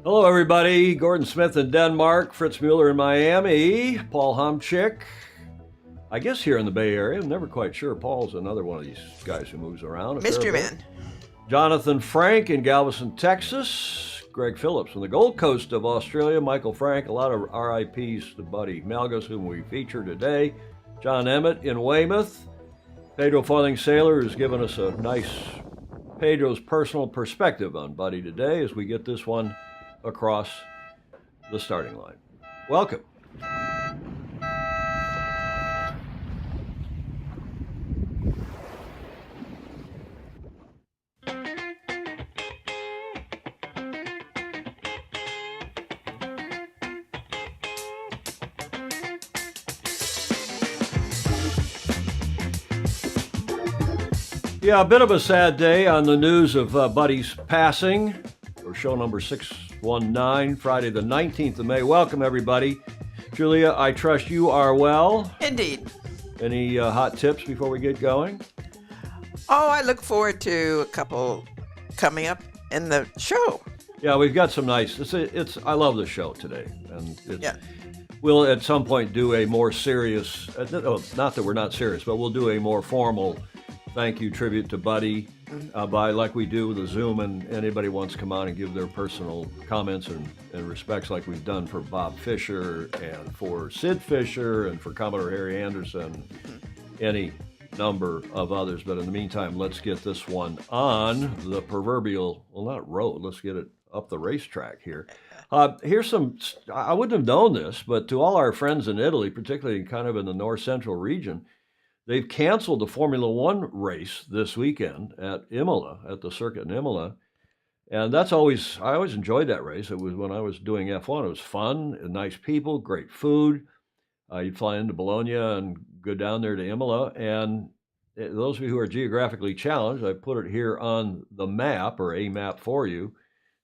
Hello, everybody. Gordon Smith in Denmark, Fritz Mueller in Miami, Paul Humchick, I guess here in the Bay Area. I'm never quite sure. Paul's another one of these guys who moves around a fair Mystery bit. Man. Jonathan Frank in Galveston, Texas. Greg Phillips from the Gold Coast of Australia. Michael Frank, a lot of RIPs to Buddy Melges, whom we feature today. John Emmett in Weymouth. Pedro Foiling Sailor has given us a nice Pedro's personal perspective on Buddy today as we get this one across the starting line. Welcome. Yeah, a bit of a sad day on the news of Buddy's passing, or show number 619, Friday the 19th of May. Welcome, everybody. Julia, I trust you are well. Indeed. Any hot tips before we get going? Oh, I look forward to a couple coming up in the show. Yeah, we've got some nice. I love the show today, and Yeah. we'll at some point do a more serious. Not that we're not serious, but we'll do a more formal thank you tribute to Buddy by like we do with the Zoom, and anybody wants to come on and give their personal comments and respects like we've done for Bob Fisher and for Sid Fisher and for Commodore Harry Anderson, any number of others. But in the meantime, let's get this one on the proverbial, well, not road, let's get it up the racetrack here. Here's some, I wouldn't have known this, but to all our friends in Italy, particularly kind of in the north central region, they've canceled the Formula One race this weekend at Imola, at the circuit in Imola. And I always enjoyed that race. It was when I was doing F1. It was fun, and nice people, great food. You'd fly into Bologna and go down there to Imola. And those of you who are geographically challenged, I put it here on the map, or a map for you.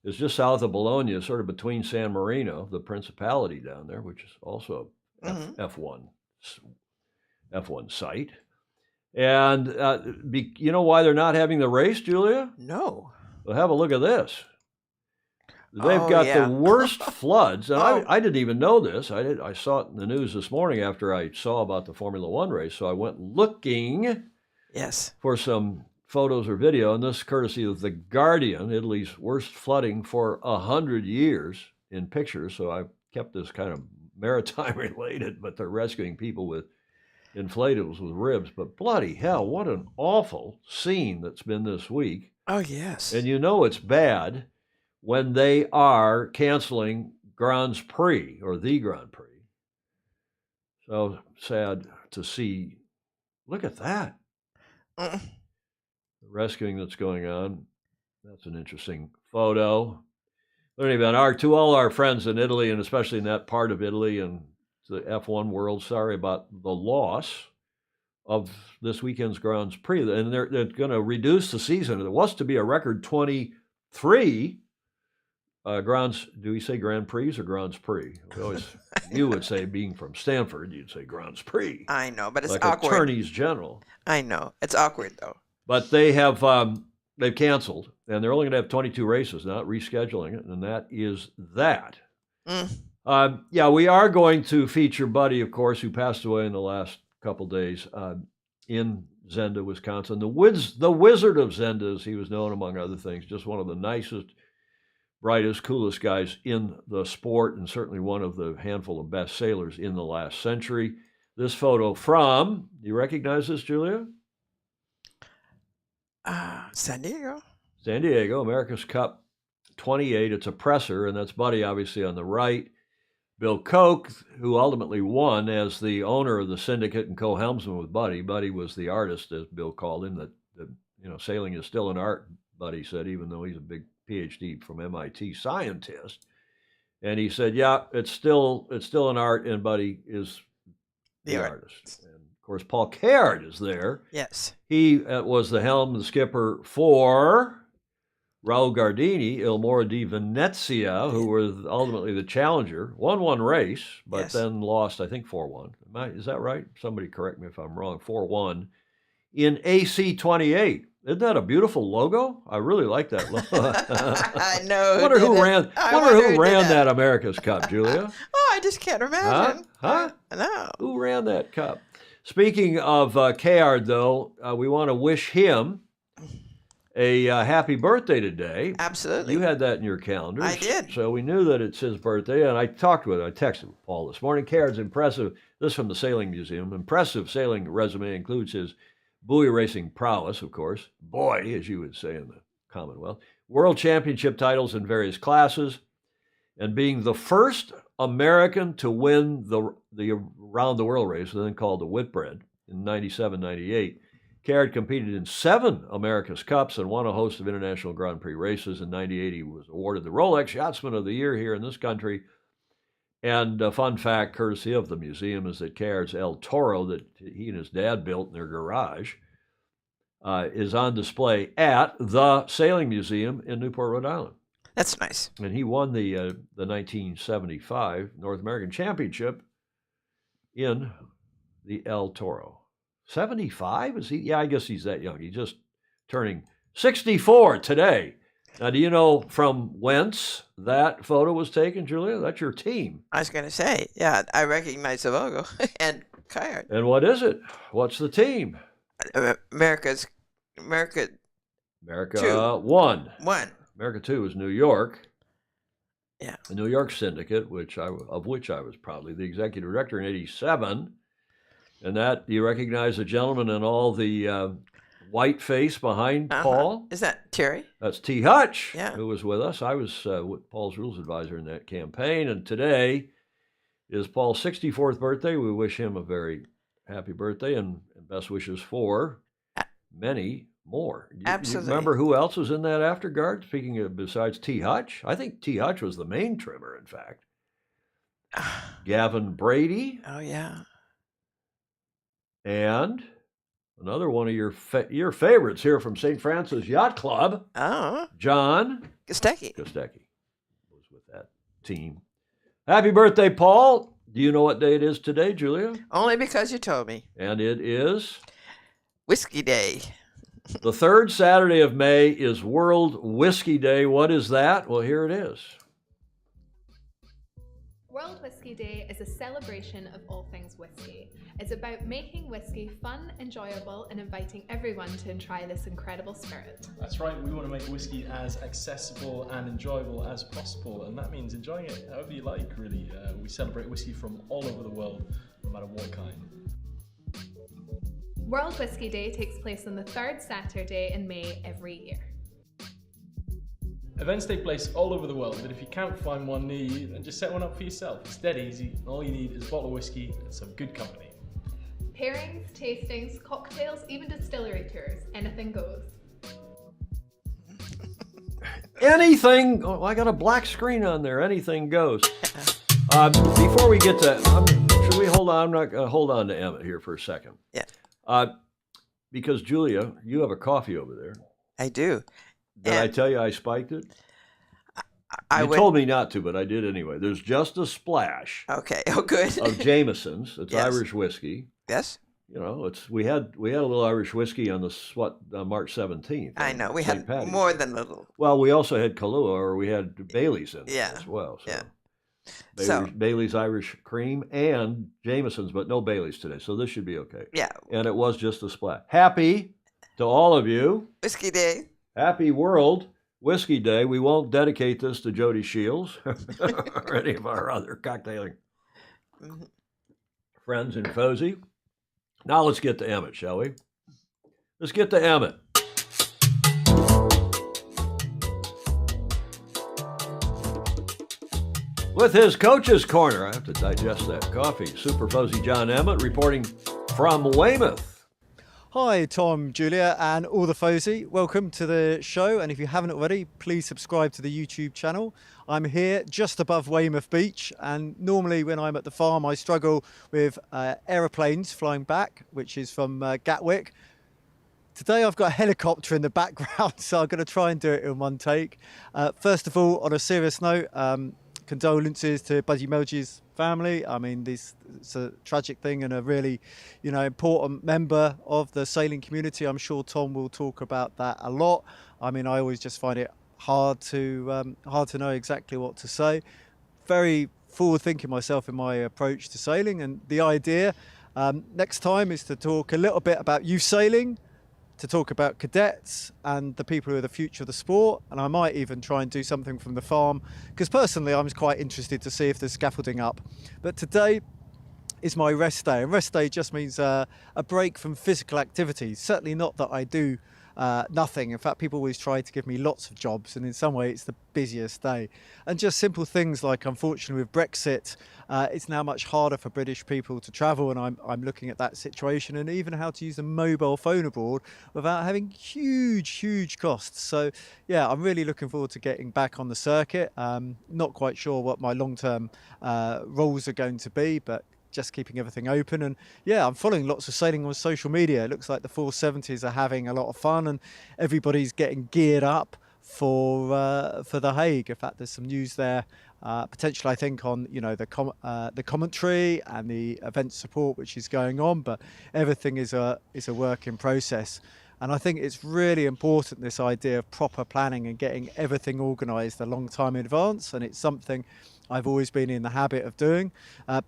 It's just south of Bologna, sort of between San Marino, the principality down there, which is also F1 site. And you know why they're not having the race, Julia? No. Well, have a look at this. They've got the worst floods, and I didn't even know this. I saw it in the news this morning after I saw about the Formula One race, so I went looking for some photos or video, and this courtesy of The Guardian, Italy's worst flooding for 100 years in pictures, so I kept this kind of maritime related, but they're rescuing people with inflatables with ribs. But bloody hell, what an awful scene that's been this week. Oh, yes. And you know it's bad when they are canceling Grands Prix, or the Grand Prix. So sad to see. Look at that. The rescuing that's going on. That's an interesting photo. But anyway, to all our friends in Italy, and especially in that part of Italy and the F1 world, sorry about the loss of this weekend's Grands Prix. And they're going to reduce the season. It was to be a record 23 do we say Grand Prix or Grands Prix? You would say, being from Stanford, you'd say Grands Prix. I know, but it's like awkward. Attorneys General. I know. It's awkward, though. But they've canceled, and they're only going to have 22 races, not rescheduling it, and that is that. We are going to feature Buddy, of course, who passed away in the last couple days in Zenda, Wisconsin. The Wizard of Zenda, as he was known, among other things, just one of the nicest, brightest, coolest guys in the sport, and certainly one of the handful of best sailors in the last century. This photo from, you recognize this, Julia? San Diego. San Diego, America's Cup 28. It's a presser, and that's Buddy, obviously, on the right. Bill Koch, who ultimately won as the owner of the syndicate and co-helmsman with Buddy. Buddy was the artist, as Bill called him. That sailing is still an art, Buddy said, even though he's a big PhD from MIT scientist. And he said, yeah, it's still an art, and Buddy is the artist. And of course, Paul Caird is there. Yes. He was the skipper for Raul Gardini, Il Moro di Venezia, who was ultimately the challenger, won one race, but then lost, I think, 4-1. Is that right? Somebody correct me if I'm wrong. 4-1 in AC-28. Isn't that a beautiful logo? I really like that logo. I know. Wonder who ran did that America's Cup, Julia? Oh, I just can't imagine. Huh? No. Who ran that cup? Speaking of Kayard, though, we want to wish him a happy birthday today. Absolutely. You had that in your calendar. I did. So we knew that it's his birthday, and I texted Paul this morning. Kayard's impressive, this from the Sailing Museum, impressive sailing resume includes his buoy racing prowess, of course, boy, as you would say in the Commonwealth, world championship titles in various classes, and being the first American to win the Around the World race, then called the Whitbread, in 97, 98. Kayard competed in 7 America's Cups and won a host of international Grand Prix races. In 98, he was awarded the Rolex Yachtsman of the Year here in this country. And a fun fact, courtesy of the museum, is that Kayard's El Toro that he and his dad built in their garage is on display at the Sailing Museum in Newport, Rhode Island. That's nice. And he won the 1975 North American Championship in the El Toro. 75? Is he? Yeah, I guess he's that young. He's just turning 64 today. Now, do you know from whence that photo was taken, Julia? That's your team. I was going to say, yeah, I recognize the logo and Kayard. And what is it? What's the team? America Two. One. America 2 is New York. Yeah. The New York Syndicate, of which I was probably the executive director in '87. And that, do you recognize the gentleman in all the white face behind Paul? Is that Terry? That's T. Hutch, yeah, who was with us. I was Paul's rules advisor in that campaign. And today is Paul's 64th birthday. We wish him a very happy birthday and best wishes for many more. Absolutely. You remember who else was in that afterguard? Speaking of, besides T. Hutch, I think T. Hutch was the main trimmer, in fact. Gavin Brady. Oh, yeah. And another one of your favorites here from St. Francis Yacht Club. Oh. John Kostecki was with that team. Happy birthday, Paul. Do you know what day it is today, Julia? Only because you told me. And it is? Whiskey Day. The 3rd Saturday of May is World Whiskey Day. What is that? Well, here it is. World Whiskey Day is a celebration of all things whiskey. It's about making whiskey fun, enjoyable, and inviting everyone to try this incredible spirit. That's right, we want to make whiskey as accessible and enjoyable as possible, and that means enjoying it however you like, really. We celebrate whiskey from all over the world, no matter what kind. World Whiskey Day takes place on the 3rd Saturday in May every year. Events take place all over the world, but if you can't find one near you, then just set one up for yourself. It's dead easy, and all you need is a bottle of whiskey and some good company. Pairings, tastings, cocktails, even distillery tours, anything goes. Anything, I got a black screen on there, anything goes. Before we get to, should we hold on? I'm not going to hold on to Emmett here for a second. Yeah. Because Julia, you have a coffee over there. I do. Did I tell you I spiked it? You told me not to, but I did anyway. There's just a splash. Okay. Oh, good. Of Jameson's. It's Yes. Irish whiskey. Yes. You know, we had a little Irish whiskey on March 17th. I know. We had Patty's more Day. than a little. Well, we also had Kahlua, or we had Bailey's in it Yeah. as well. So. Yeah. Bailey's Irish Cream and Jameson's, but no Bailey's today. So this should be okay. Yeah. And it was just a splash. Happy to all of you. Whiskey Day. Happy World Whiskey Day. We won't dedicate this to Jody Shields or any of our other cocktailing friends in Fozy. Now let's get to Emmett, shall we? Let's get to Emmett. With his Coach's Corner, I have to digest that coffee. Super Fozy John Emmett reporting from Weymouth. Hi, Tom, Julia, and all the Fozy. Welcome to the show. And if you haven't already, please subscribe to the YouTube channel. I'm here just above Weymouth Beach. And normally when I'm at the farm, I struggle with aeroplanes flying back, which is from Gatwick. Today I've got a helicopter in the background, so I'm going to try and do it in one take. First of all, on a serious note, condolences to Buddy Melges' family. I mean, it's a tragic thing and a really, important member of the sailing community. I'm sure Tom will talk about that a lot. I mean, I always just find it hard to know exactly what to say. Very forward thinking myself in my approach to sailing, and the idea next time is to talk a little bit about youth sailing, to talk about cadets and the people who are the future of the sport, and I might even try and do something from the farm, because personally I'm quite interested to see if there's scaffolding up. But today is my rest day, and rest day just means a break from physical activities. Certainly not that I do nothing. In fact, people always try to give me lots of jobs, and in some way it's the busiest day. And just simple things like, unfortunately with Brexit, it's now much harder for British people to travel, and I'm looking at that situation, and even how to use a mobile phone aboard without having huge costs. So yeah, I'm really looking forward to getting back on the circuit. Not quite sure what my long-term roles are going to be, but just keeping everything open. And yeah, I'm following lots of sailing on social media. It looks like the 470s are having a lot of fun, and everybody's getting geared up for The Hague. In fact, there's some news there, potentially I think on the commentary and the event support which is going on, but everything is a work in process. And I think it's really important, this idea of proper planning and getting everything organised a long time in advance, and it's something I've always been in the habit of doing.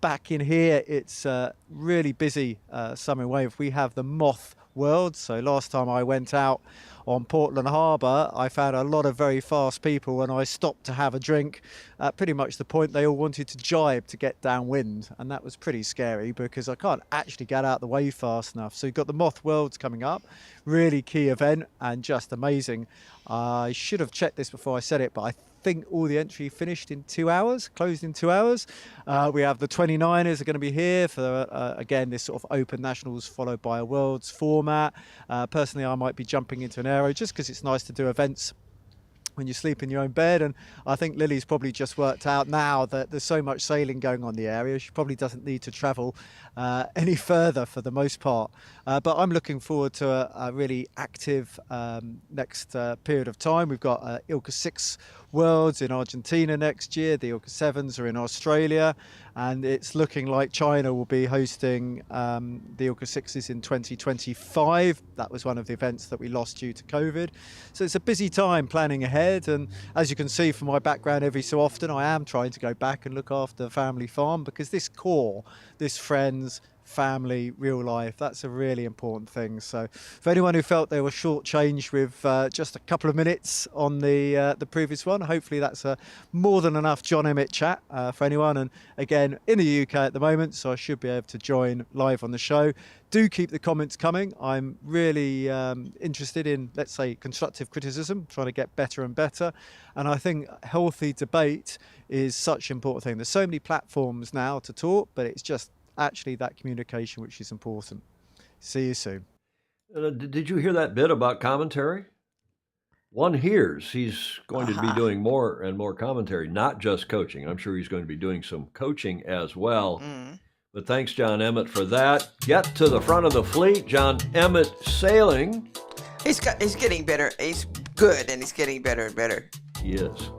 Back in here, it's really busy summer wave. We have the Moth World. So last time I went out on Portland Harbour, I found a lot of very fast people, and I stopped to have a drink at pretty much the point they all wanted to jibe to get downwind. And that was pretty scary because I can't actually get out the wave fast enough. So you've got the Moth Worlds coming up, really key event and just amazing. I should have checked this before I said it, but I think all the entry finished in 2 hours, closed in 2 hours. We have the 29ers are going to be here for, again, this sort of open nationals followed by a worlds format. Personally, I might be jumping into an aero just because it's nice to do events when you sleep in your own bed. And I think Lily's probably just worked out now that there's so much sailing going on in the area, she probably doesn't need to travel any further for the most part. But I'm looking forward to a really active next period of time. We've got ILCA 6 Worlds in Argentina next year. The ILCA 7s are in Australia, and it's looking like China will be hosting the ILCA 6s in 2025. That was one of the events that we lost due to COVID. So it's a busy time planning ahead, and as you can see from my background, every so often I am trying to go back and look after the family farm, because this core, this friends, family, real life, that's a really important thing. So for anyone who felt they were shortchanged with just a couple of minutes on the previous one, hopefully that's a more than enough John Emmett chat for anyone. And again, in the UK at the moment, so I should be able to join live on the show. Do keep the comments coming. I'm really interested in, let's say, constructive criticism, trying to get better and better. And I think healthy debate is such an important thing. There's so many platforms now to talk, but it's just actually that communication which is important. See you soon. Did you hear that bit about commentary? One hears he's going to be doing more and more commentary, not just coaching. I'm sure he's going to be doing some coaching as well. But thanks, John Emmett, for that. Get to the front of the fleet. John Emmett Sailing. He's getting better. He's good, and he's getting better and better. He is.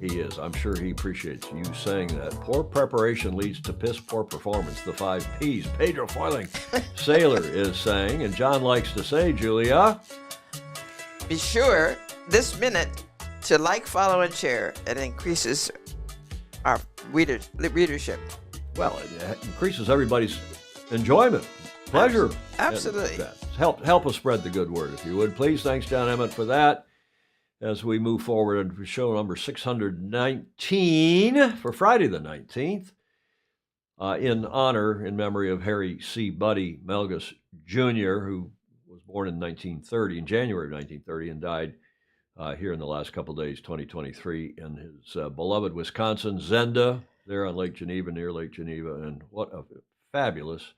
He is. I'm sure he appreciates you saying that. Poor preparation leads to piss poor performance. The 5 Ps. Pedro Foiling, sailor, is saying, and John likes to say, Julia, be sure this minute to like, follow, and share. It increases our readership. Well, it increases everybody's enjoyment, pleasure. Absolutely. Help us spread the good word, if you would, please. Thanks, John Emmett, for that. As we move forward for show number 619 for Friday the 19th, in memory of Harry C. Buddy Melges Jr., who was born in January of 1930, and died here in the last couple of days, 2023, in his beloved Wisconsin, Zenda, there on Lake Geneva, near Lake Geneva. And what a fabulous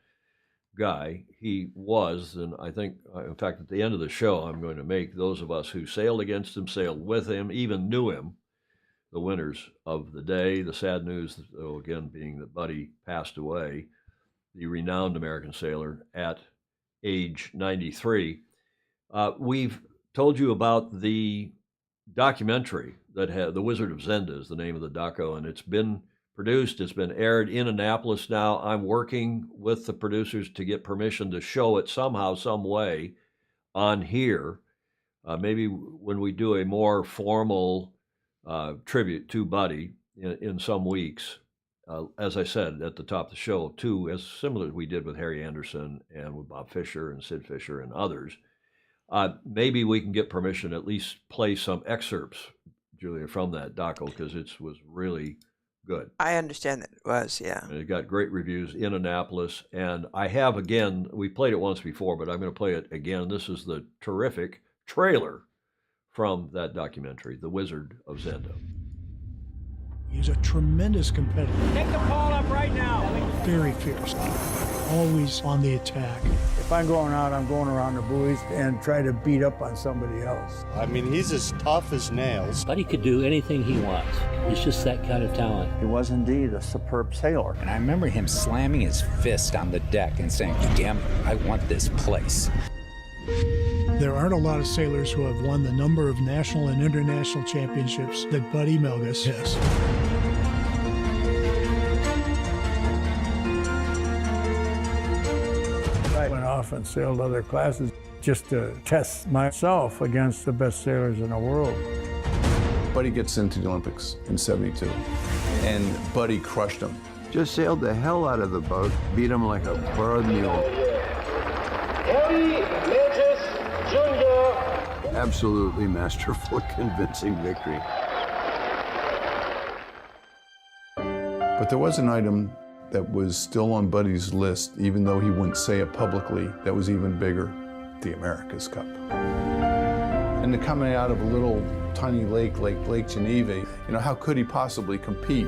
guy he was. And I think, in fact, at the end of the show, I'm going to make those of us who sailed against him, sailed with him, even knew him, the winners of the day. The sad news, though, again, being that Buddy passed away, the renowned American sailor, at age 93. We've told you about the documentary that had the Wizard of Zenda is the name of the doco, and it's been produced. It's been aired in Annapolis now. I'm working with the producers to get permission to show it somehow, some way on here. Maybe when we do a more formal tribute to Buddy in some weeks, as I said at the top of the show, too, as similar as we did with Harry Anderson and with Bob Fisher and Sid Fisher and others. Maybe we can get permission to at least play some excerpts, Julia, from that doco, because it was really good. I understand that it was, yeah. And it got great reviews in Annapolis. And I have, again, we played it once before, but I'm going to play it again. This is the terrific trailer from that documentary, The Wizard of Zenda. He's a tremendous competitor. Take the ball up right now. Very fierce. Always on the attack. If I'm going out, I'm going around the buoys and try to beat up on somebody else. I mean, he's as tough as nails. Buddy could do anything he wants. He's just that kind of talent. He was indeed a superb sailor. And I remember him slamming his fist on the deck and saying, "Damn it, I want this place." There aren't a lot of sailors who have won the number of national and international championships that Buddy Melges has. I went off and sailed other classes just to test myself against the best sailors in the world. Buddy gets into the Olympics in '72, and Buddy crushed him. Just sailed the hell out of the boat, beat him like a borrowed mule. Melges Jr. Absolutely masterful, convincing victory. But there was an item that was still on Buddy's list, even though he wouldn't say it publicly, that was even bigger: the America's Cup. And coming out of a little tiny lake like Lake Geneva, how could he possibly compete?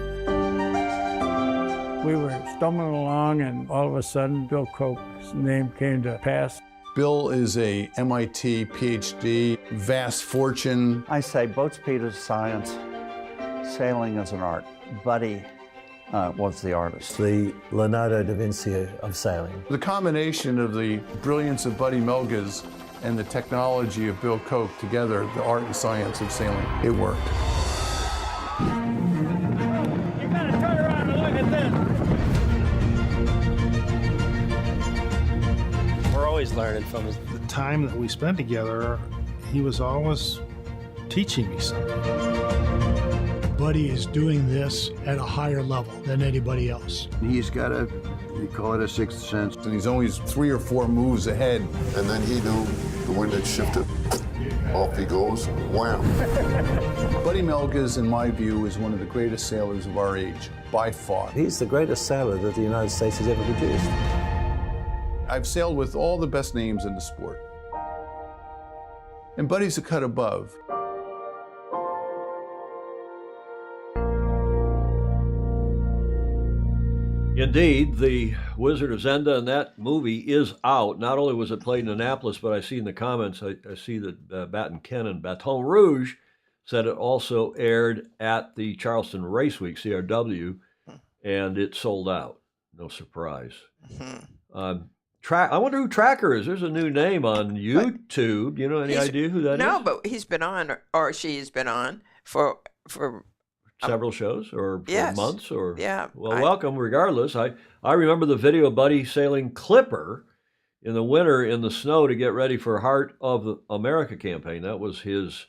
We were stumbling along, and all of a sudden, Bill Koch's name came to pass. Bill is a MIT PhD, vast fortune. I say boat speed is science, sailing is an art. Buddy was the artist. The Leonardo da Vinci of sailing. The combination of the brilliance of Buddy Melges and the technology of Bill Koch together, the art and science of sailing, it worked. You gotta turn around and look at this. We're always learning from his. The time that we spent together, he was always teaching me something. Buddy is doing this at a higher level than anybody else. He's got they call it a sixth sense. And he's always 3 or 4 moves ahead. And then he knew the wind had shifted. Off he goes, wham. Buddy Melges, in my view, is one of the greatest sailors of our age, by far. He's the greatest sailor that the United States has ever produced. I've sailed with all the best names in the sport. And Buddy's a cut above. Indeed, The Wizard of Zenda, and that movie is out. Not only was it played in Annapolis, but I see in the comments, I see that Baton Rouge said it also aired at the Charleston Race Week, CRW, and it sold out. No surprise. I wonder who Tracker is. There's a new name on YouTube. You know any idea who that is? No, but he's been on, or she's been on for several shows or for yes. months or well, welcome regardless. I remember the video of Buddy sailing Clipper in the winter in the snow to get ready for Heart of the America campaign. That was his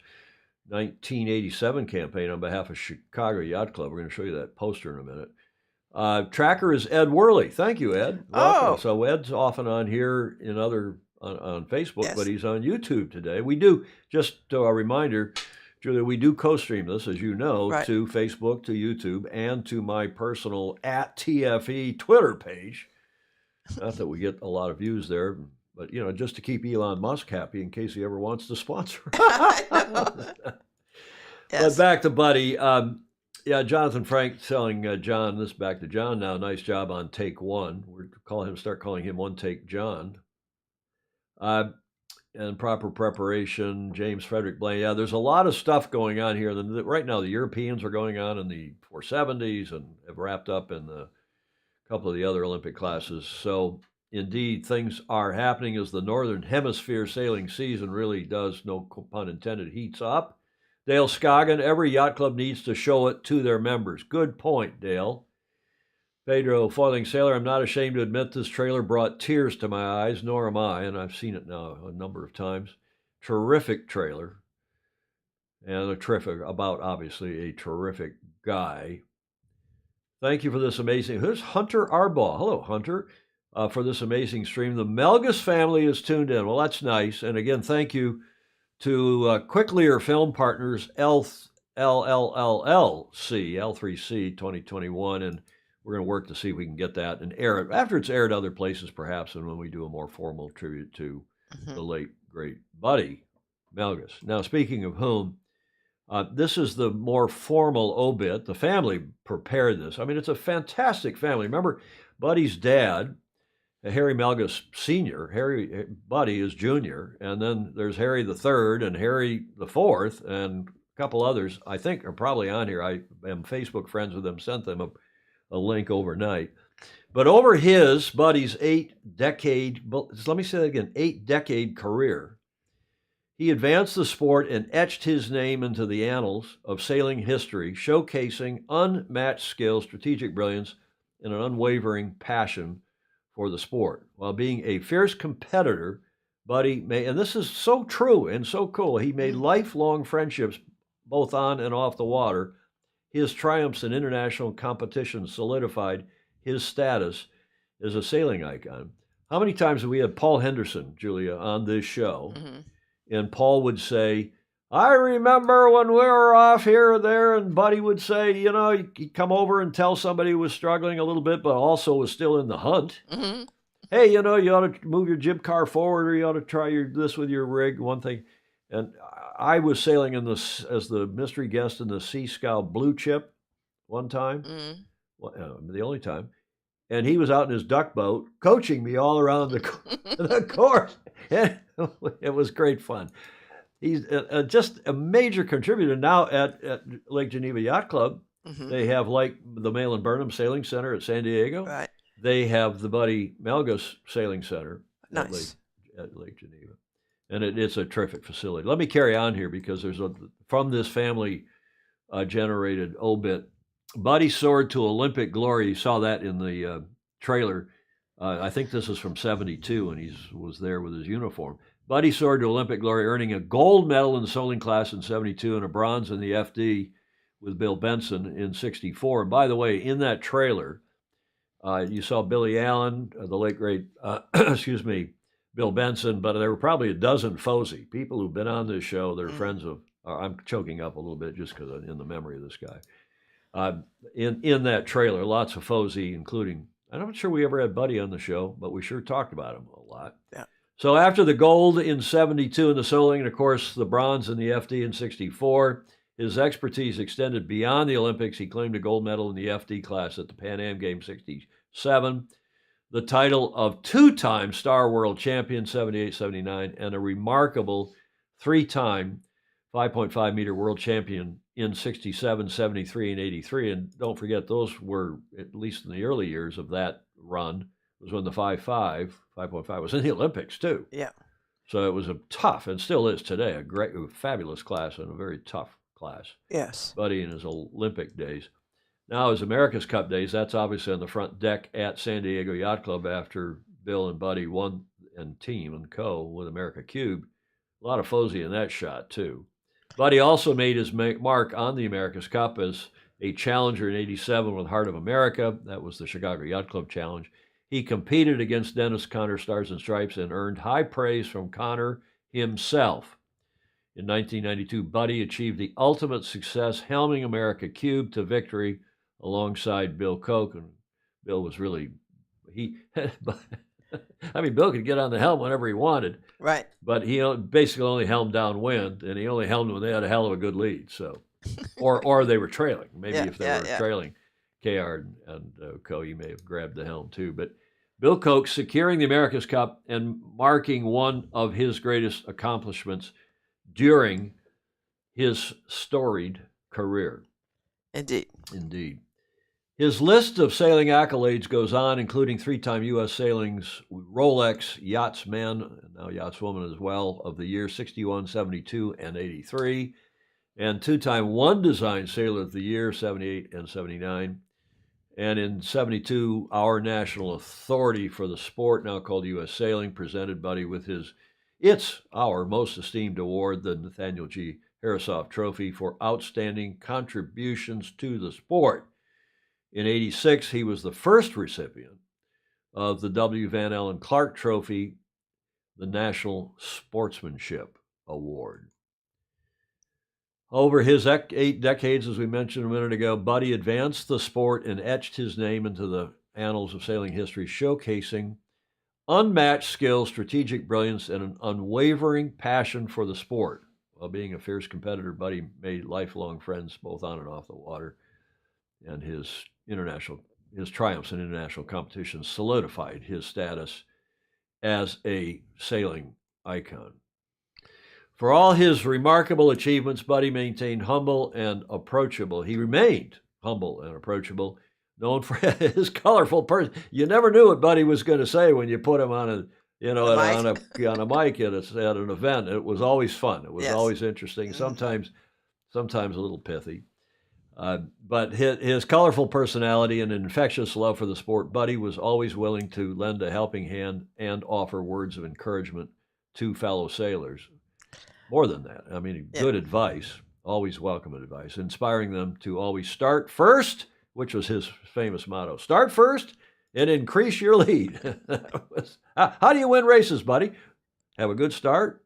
1987 campaign on behalf of Chicago Yacht Club. We're going to show you that poster in a minute. Tracker is Ed Worley. Thank you, Ed. Welcome. Oh. So Ed's often on here in on Facebook, Yes. but he's on YouTube today. We do, just a reminder, Julia, we do co-stream this, as you know, Right. to Facebook, to YouTube, and to my personal @TFE Twitter page. Not that we get a lot of views there, but, just to keep Elon Musk happy in case he ever wants to sponsor. Yes. But back to Buddy. Jonathan Frank telling John, this back to John now, nice job on take one. Start calling him One Take John. And proper preparation, James Frederick Blaine. Yeah, there's a lot of stuff going on here. Right now, the Europeans are going on in the 470s and have wrapped up in a couple of the other Olympic classes. So, indeed, things are happening as the Northern Hemisphere sailing season really does, no pun intended, heats up. Dale Scoggin, every yacht club needs to show it to their members. Good point, Dale. Pedro, foiling sailor, I'm not ashamed to admit this trailer brought tears to my eyes, nor am I, and I've seen it now a number of times. Terrific trailer. And obviously, a terrific guy. Thank you for this amazing. Who's Hunter Arbaugh? Hello, Hunter, for this amazing stream. The Melges family is tuned in. Well, that's nice. And again, thank you to Quicklear Film Partners, L3C 2021. And we're going to work to see if we can get that and air it after it's aired other places, perhaps, and when we do a more formal tribute to the late, great Buddy Melges. Now, speaking of whom, this is the more formal obit. The family prepared this. I mean, it's a fantastic family. Remember, Buddy's dad, Harry Melges Sr., Buddy is Junior, and then there's Harry the Third and Harry the Fourth, and a couple others, I think, are probably on here. I am Facebook friends with them, sent them a link overnight. But over Buddy's 8-decade career, he advanced the sport and etched his name into the annals of sailing history, showcasing unmatched skill, strategic brilliance, and an unwavering passion for the sport. While being a fierce competitor, Buddy made, and this is so true and so cool, he made lifelong friendships both on and off the water. His triumphs in international competition solidified his status as a sailing icon. How many times have we had Paul Henderson, Julia, on this show? And Paul would say, I remember when we were off here or there, and Buddy would say, he'd come over and tell somebody who was struggling a little bit, but also was still in the hunt. Hey, you ought to move your jib car forward, or you ought to try this with your rig, one thing. And I was sailing as the mystery guest in the Sea Scout Blue Chip one time, the only time. And he was out in his duck boat coaching me all around the course. And it was great fun. He's just a major contributor now at Lake Geneva Yacht Club. They have the Malin Burnham Sailing Center at San Diego. Right. They have the Buddy Melges Sailing Center nice. at Lake Geneva. And it's a terrific facility. Let me carry on here because from this family generated obit, Buddy soared to Olympic glory. You saw that in the trailer. I think this is from '72, and he was there with his uniform. Buddy soared to Olympic glory, earning a gold medal in the sailing class in '72 and a bronze in the FD with Bill Benson in '64. And by the way, in that trailer, you saw Billy Allen, the late great, Bill Benson, but there were probably a dozen Fosey, people who've been on this show. They're friends of. I'm choking up a little bit just because I'm in the memory of this guy. In that trailer, lots of Fosey, including. I'm not sure we ever had Buddy on the show, but we sure talked about him a lot. Yeah. So after the gold in '72 in the sailing, and of course the bronze in the FD in '64, his expertise extended beyond the Olympics. He claimed a gold medal in the FD class at the Pan Am Games '67, the title of two-time Star World Champion '78, '79, and a remarkable three-time 5.5-meter world champion in '67, '73, and '83. And don't forget, those were, at least in the early years of that run, was when the 5.5 was in the Olympics too. Yeah. So it was a tough, and still is today, a great, fabulous class and a very tough class. Yes. Buddy in his Olympic days. Now his America's Cup days, that's obviously on the front deck at San Diego Yacht Club after Bill and Buddy won and team and co with America Cube. A lot of Fosey in that shot too. Buddy also made his mark on the America's Cup as a challenger in '87 with Heart of America. That was the Chicago Yacht Club Challenge. He competed against Dennis Conner Stars and Stripes and earned high praise from Conner himself. In 1992, Buddy achieved the ultimate success, helming America Cube to victory alongside Bill Koch. And Bill was really, Bill could get on the helm whenever he wanted. Right. But he basically only helmed downwind, and he only helmed when they had a hell of a good lead. So, or they were trailing. Maybe if they were trailing KR and Co, you may have grabbed the helm too. But Bill Koch securing the America's Cup and marking one of his greatest accomplishments during his storied career. Indeed. His list of sailing accolades goes on, including three-time U.S. Sailing's Rolex Yachtsman, and now Yachtswoman as well, of the year '61, '72, and '83. and two-time One Design Sailor of the Year, 78 and 79. And in 72, our national authority for the sport, now called U.S. Sailing, presented Buddy with our most esteemed award, the Nathaniel G. Harrisoff Trophy for outstanding contributions to the sport. In 86, he was the first recipient of the W. Van Allen Clark Trophy, the National Sportsmanship Award. Over his 8 decades, as we mentioned a minute ago, Buddy advanced the sport and etched his name into the annals of sailing history, showcasing unmatched skill, strategic brilliance, and an unwavering passion for the sport. While being a fierce competitor, Buddy made lifelong friends both on and off the water, and his triumphs in international competitions solidified his status as a sailing icon. For all his remarkable achievements, Buddy maintained humble and approachable. He remained humble and approachable, known for his colorful person. You never knew what Buddy was going to say when you put him on a mic at an event. It was always fun. It was always interesting. Sometimes a little pithy. But his colorful personality and infectious love for the sport, Buddy was always willing to lend a helping hand and offer words of encouragement to fellow sailors. More than that, I mean, good advice, always welcome advice, inspiring them to always start first, which was his famous motto: start first and increase your lead. How do you win races, Buddy? Have a good start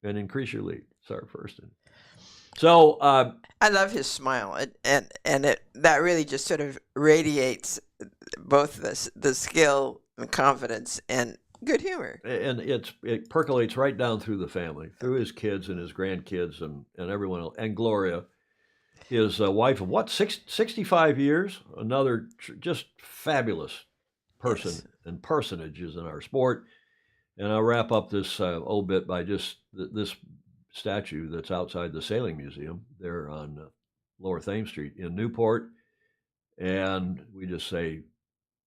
and increase your lead. Start first. So I love his smile, that really just sort of radiates both the skill and confidence and good humor. And it percolates right down through the family, through his kids and his grandkids and everyone else. And Gloria, his wife of 65 years, another just fabulous person and personages in our sport. And I'll wrap up this obit by just this statue that's outside the Sailing Museum there on Lower Thames Street in Newport. And we just say,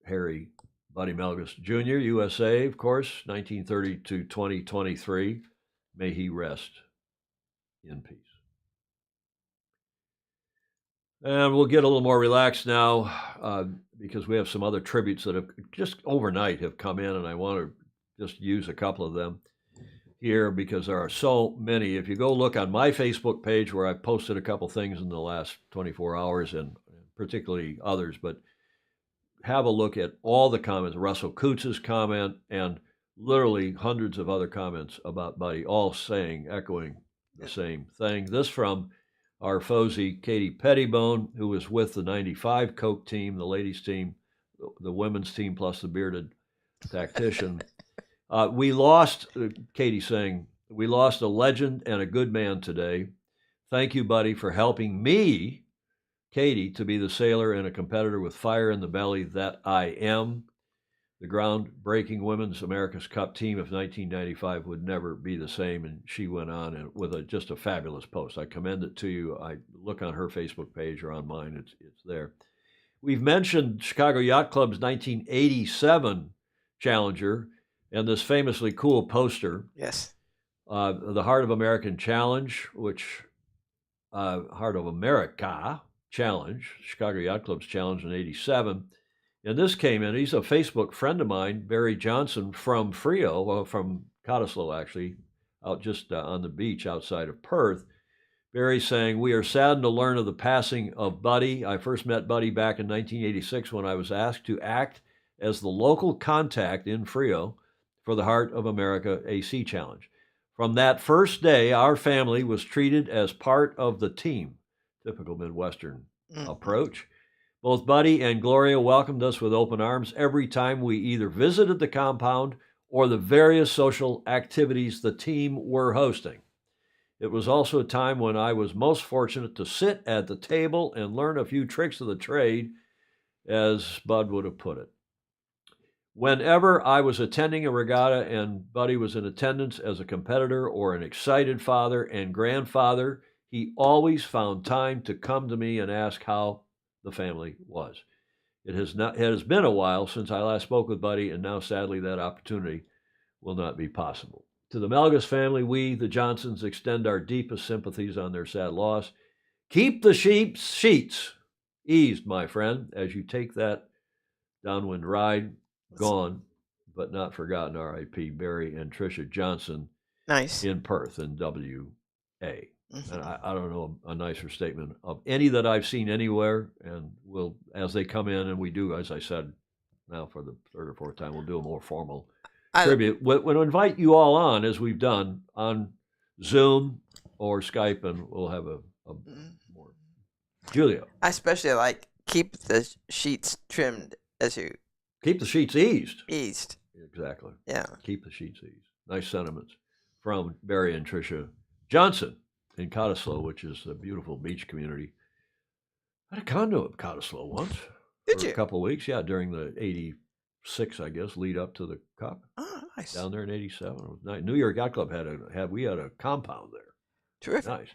Harry Buddy Melges Jr., USA, of course, 1930 to 2023. May he rest in peace. And we'll get a little more relaxed now because we have some other tributes that have just overnight have come in, and I want to just use a couple of them here because there are so many. If you go look on my Facebook page where I've posted a couple things in the last 24 hours, and particularly others, but have a look at all the comments, Russell Coots's comment, and literally hundreds of other comments about Buddy, all echoing the same thing. This from our Fozy, Katie Pettibone, who was with the 95 Coke team, the ladies team, the women's team, plus the bearded tactician. We lost, Katie saying, we lost a legend and a good man today. Thank you, Buddy, for helping me, Katie, to be the sailor and a competitor with fire in the belly that I am. The groundbreaking Women's America's Cup team of 1995 would never be the same. And she went on and with just a fabulous post. I commend it to you. I look on her Facebook page or on mine. It's there. We've mentioned Chicago Yacht Club's 1987 Challenger and this famously cool poster. Yes. The Heart of American Challenge, Heart of America Challenge, Chicago Yacht Club's challenge in 87. And this came in, he's a Facebook friend of mine, Barry Johnson from Frio, from Cottesloe actually, out just on the beach outside of Perth. Barry saying, we are saddened to learn of the passing of Buddy. I first met Buddy back in 1986 when I was asked to act as the local contact in Frio for the Heart of America AC Challenge. From that first day, our family was treated as part of the team. Typical Midwestern approach. Both Buddy and Gloria welcomed us with open arms every time we either visited the compound or the various social activities the team were hosting. It was also a time when I was most fortunate to sit at the table and learn a few tricks of the trade, as Bud would have put it. Whenever I was attending a regatta and Buddy was in attendance as a competitor or an excited father and grandfather, he always found time to come to me and ask how the family was. It has been a while since I last spoke with Buddy, and now sadly that opportunity will not be possible. To the Melges family, we, the Johnsons, extend our deepest sympathies on their sad loss. Keep the sheets eased, my friend, as you take that downwind ride. Gone, but not forgotten, R.I.P. Barry and Tricia Johnson. Nice. In Perth, in W.A. Mm-hmm. And I don't know a nicer statement of any that I've seen anywhere. And we'll, as they come in, and we do, as I said, now for the third or fourth time, we'll do a more formal tribute. We'll invite you all on, as we've done, on Zoom or Skype, and we'll have a more. Julia. I especially like keep the sheets trimmed as you. Keep the sheets eased. Eased. Exactly. Yeah. Keep the sheets eased. Nice sentiments from Barry and Tricia Johnson in Cottesloe, which is a beautiful beach community. I had a condo at Cottesloe once. Did for you? A couple of weeks, yeah, during the 86, I guess, lead up to the Cup. Oh, nice. Down there in 87. It was nice. New York Yacht Club had a compound there. Terrific. Nice.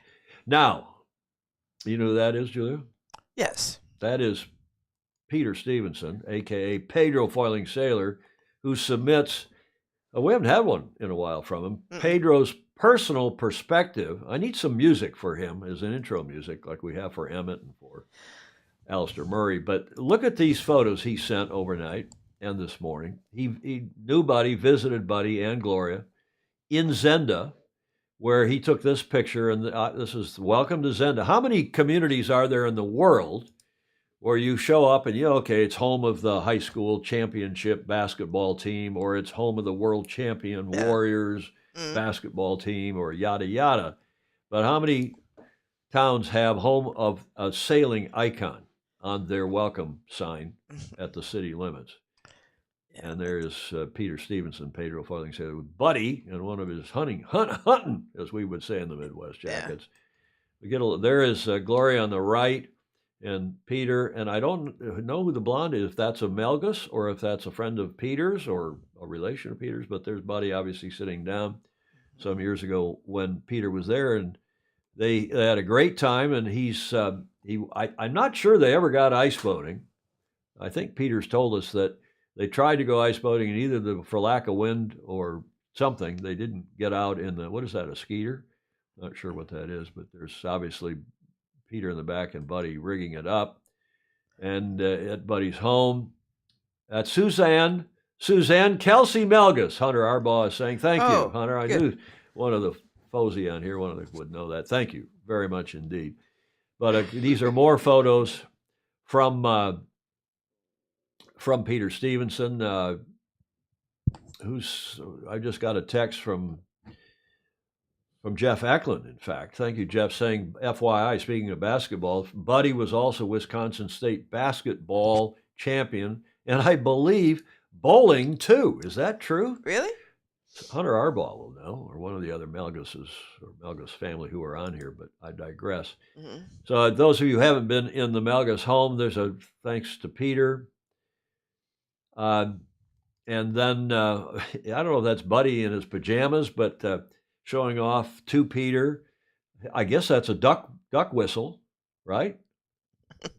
Now, you know who that is, Julia? Yes. That is Peter Stevenson, a.k.a. Pedro Foiling Sailor, who submits, we haven't had one in a while from him, Pedro's personal perspective. I need some music for him as an intro music, like we have for Emmett and for Alistair Murray. But look at these photos he sent overnight and this morning. He knew Buddy, visited Buddy and Gloria in Zenda, where he took this picture, and this is welcome to Zenda. How many communities are there in the world where you show up and, okay, it's home of the high school championship basketball team, or it's home of the world champion Warriors basketball team, or yada, yada. But how many towns have home of a sailing icon on their welcome sign at the city limits? And there's Peter Stevenson, Pedro Foiling Sailor, with Buddy and one of his hunting, as we would say in the Midwest jackets. There is Gloria on the right, and Peter, and I don't know who the blonde is, if that's a Melges or if that's a friend of Peter's or a relation of Peter's, but there's Buddy obviously sitting down some years ago when Peter was there, and they had a great time, and I'm not sure they ever got ice boating. I think Peter's told us that they tried to go ice boating, and either for lack of wind or something, they didn't get out in what is that, a skeeter? Not sure what that is, but there's obviously Peter in the back and Buddy rigging it up. And at Buddy's home, that's Suzanne Kelsey Melges. Hunter Arbaugh is saying, thank you, Hunter. I knew one of the Fosey on here, one of them would know that. Thank you very much indeed. But these are more photos from Peter Stevenson, I just got a text from Jeff Eklund, in fact. Thank you, Jeff, saying, FYI, speaking of basketball, Buddy was also Wisconsin State basketball champion, and I believe bowling, too. Is that true? Really? Hunter Arbaugh will know, or one of the other Melgeses, or Melges family who are on here, but I digress. Mm-hmm. So those of you who haven't been in the Melges home, there's a thanks to Peter. And then, I don't know if that's Buddy in his pajamas, but showing off to Peter. I guess that's a duck whistle, right?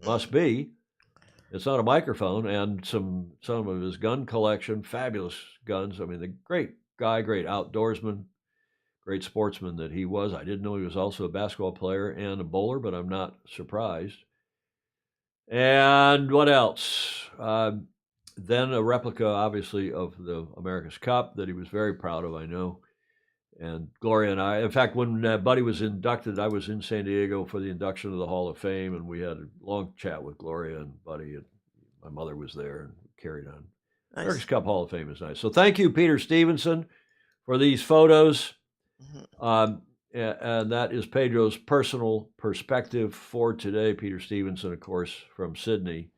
Must be. It's not a microphone, and some of his gun collection, fabulous guns. I mean, the great guy, great outdoorsman, great sportsman that he was. I didn't know he was also a basketball player and a bowler, but I'm not surprised. And what else? Then a replica, obviously, of the America's Cup that he was very proud of, I know. And Gloria and I, in fact, when Buddy was inducted, I was in San Diego for the induction of the Hall of Fame, and we had a long chat with Gloria and Buddy, and my mother was there and carried on. Nice. America's Cup Hall of Fame is nice. So thank you, Peter Stevenson, for these photos. Mm-hmm. And that is Pedro's personal perspective for today. Peter Stevenson, of course, from Sydney,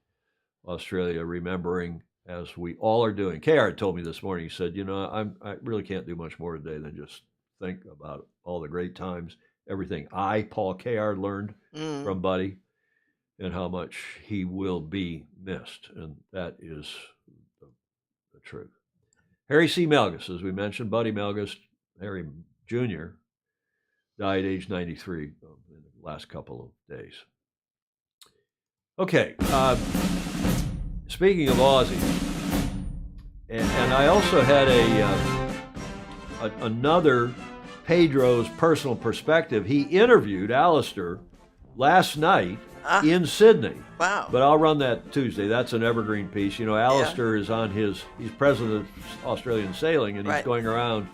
Australia, remembering, as we all are doing. KR told me this morning, he said, I really can't do much more today than just think about all the great times, everything Paul KR, learned from Buddy, and how much he will be missed. And that is the truth. Harry C. Melges, as we mentioned, Buddy Melges, Harry Jr., died age 93 in the last couple of days. Okay. Speaking of Aussies, and I also had another Pedro's personal perspective. He interviewed Alistair last night in Sydney. Wow. But I'll run that Tuesday. That's an evergreen piece. You know, Alistair is on he's president of Australian Sailing, and he's going around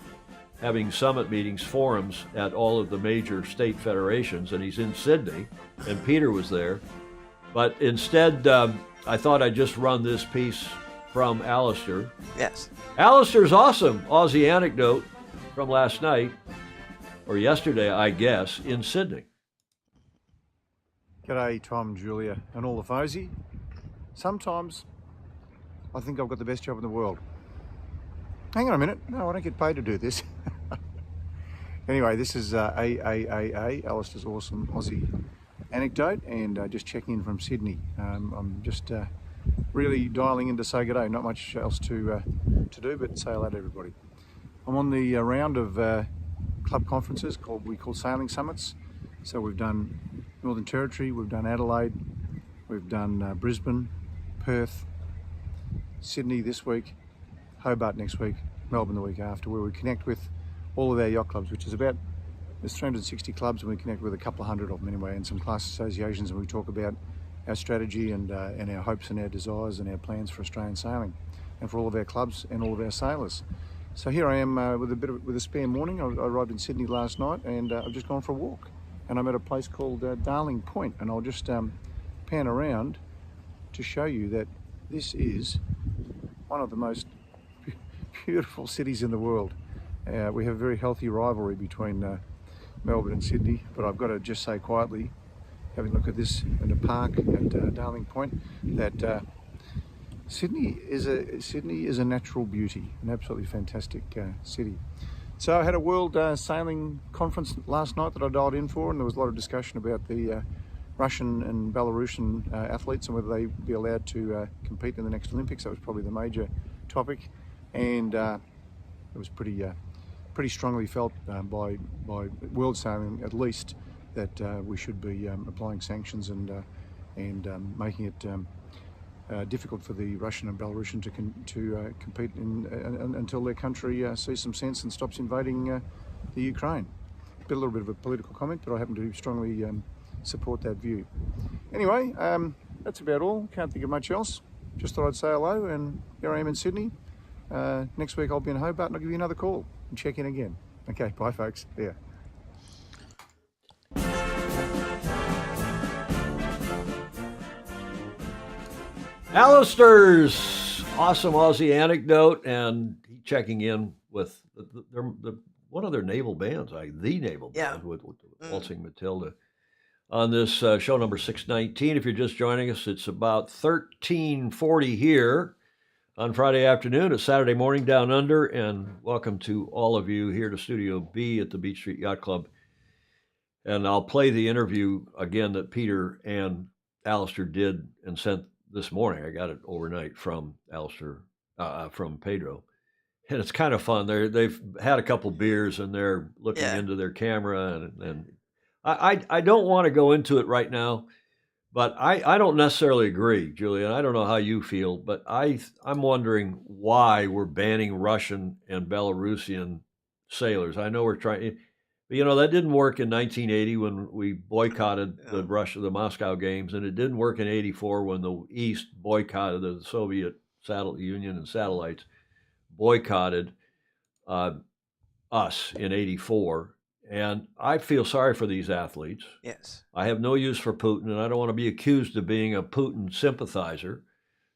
having summit meetings, forums at all of the major state federations, and he's in Sydney, and Peter was there. But instead, I thought I'd just run this piece from Alistair. Yes. Alistair's awesome Aussie anecdote from last night, or yesterday, I guess, in Sydney. G'day, Tom, Julia, and all the Fosey. Sometimes I think I've got the best job in the world. Hang on a minute. No, I don't get paid to do this. Anyway, this is AAAA, Alistair's awesome Aussie anecdote, and just checking in from Sydney. I'm just really dialing in to say g'day. Not much else to do, but say hello to everybody. I'm on the round of club conferences we call sailing summits. So we've done Northern Territory, we've done Adelaide, we've done Brisbane, Perth, Sydney this week, Hobart next week, Melbourne the week after, where we connect with all of our yacht clubs, which is there's 360 clubs, and we connect with a couple of hundred of them anyway, and some class associations, and we talk about our strategy and our hopes and our desires and our plans for Australian sailing, and for all of our clubs and all of our sailors. So here I am with a spare morning. I arrived in Sydney last night, and I've just gone for a walk. And I'm at a place called Darling Point, and I'll just pan around to show you that this is one of the most beautiful cities in the world. We have a very healthy rivalry between Melbourne and Sydney, but I've got to just say quietly, having a look at this in the park at Darling Point, that Sydney is a natural beauty, an absolutely fantastic city. So I had a World Sailing Conference last night that I dialed in for, and there was a lot of discussion about the Russian and Belarusian athletes and whether they'd be allowed to compete in the next Olympics. That was probably the major topic, and it was pretty strongly felt by World Sailing, at least, that we should be applying sanctions and making it difficult for the Russian and Belarusian to compete until their country sees some sense and stops invading the Ukraine. A little bit of a political comment, but I happen to strongly support that view. Anyway, that's about all. Can't think of much else. Just thought I'd say hello, and here I am in Sydney. Next week I'll be in Hobart, and I'll give you another call and check in again. Okay, bye folks. Yeah. Alistair's awesome Aussie anecdote, and checking in with one of their naval bands, the naval band with Waltzing Matilda, on this show number 619. If you're just joining us, it's about 13:40 here on Friday afternoon. It's Saturday morning down under, and welcome to all of you here to Studio B at the Beach Street Yacht Club. And I'll play the interview again that Peter and Alistair did and sent this morning. I got it overnight from Alistair, from Pedro. And it's kind of fun. They've had a couple beers, and they're looking into their camera. And I don't want to go into it right now, but I don't necessarily agree, Julian. I don't know how you feel, but I'm wondering why we're banning Russian and Belarusian sailors. I know we're trying. You know, that didn't work in 1980 when we boycotted the Moscow Games, and it didn't work in 84 when the East boycotted, the Soviet Union and satellites boycotted us in 84. And I feel sorry for these athletes. Yes. I have no use for Putin, and I don't want to be accused of being a Putin sympathizer,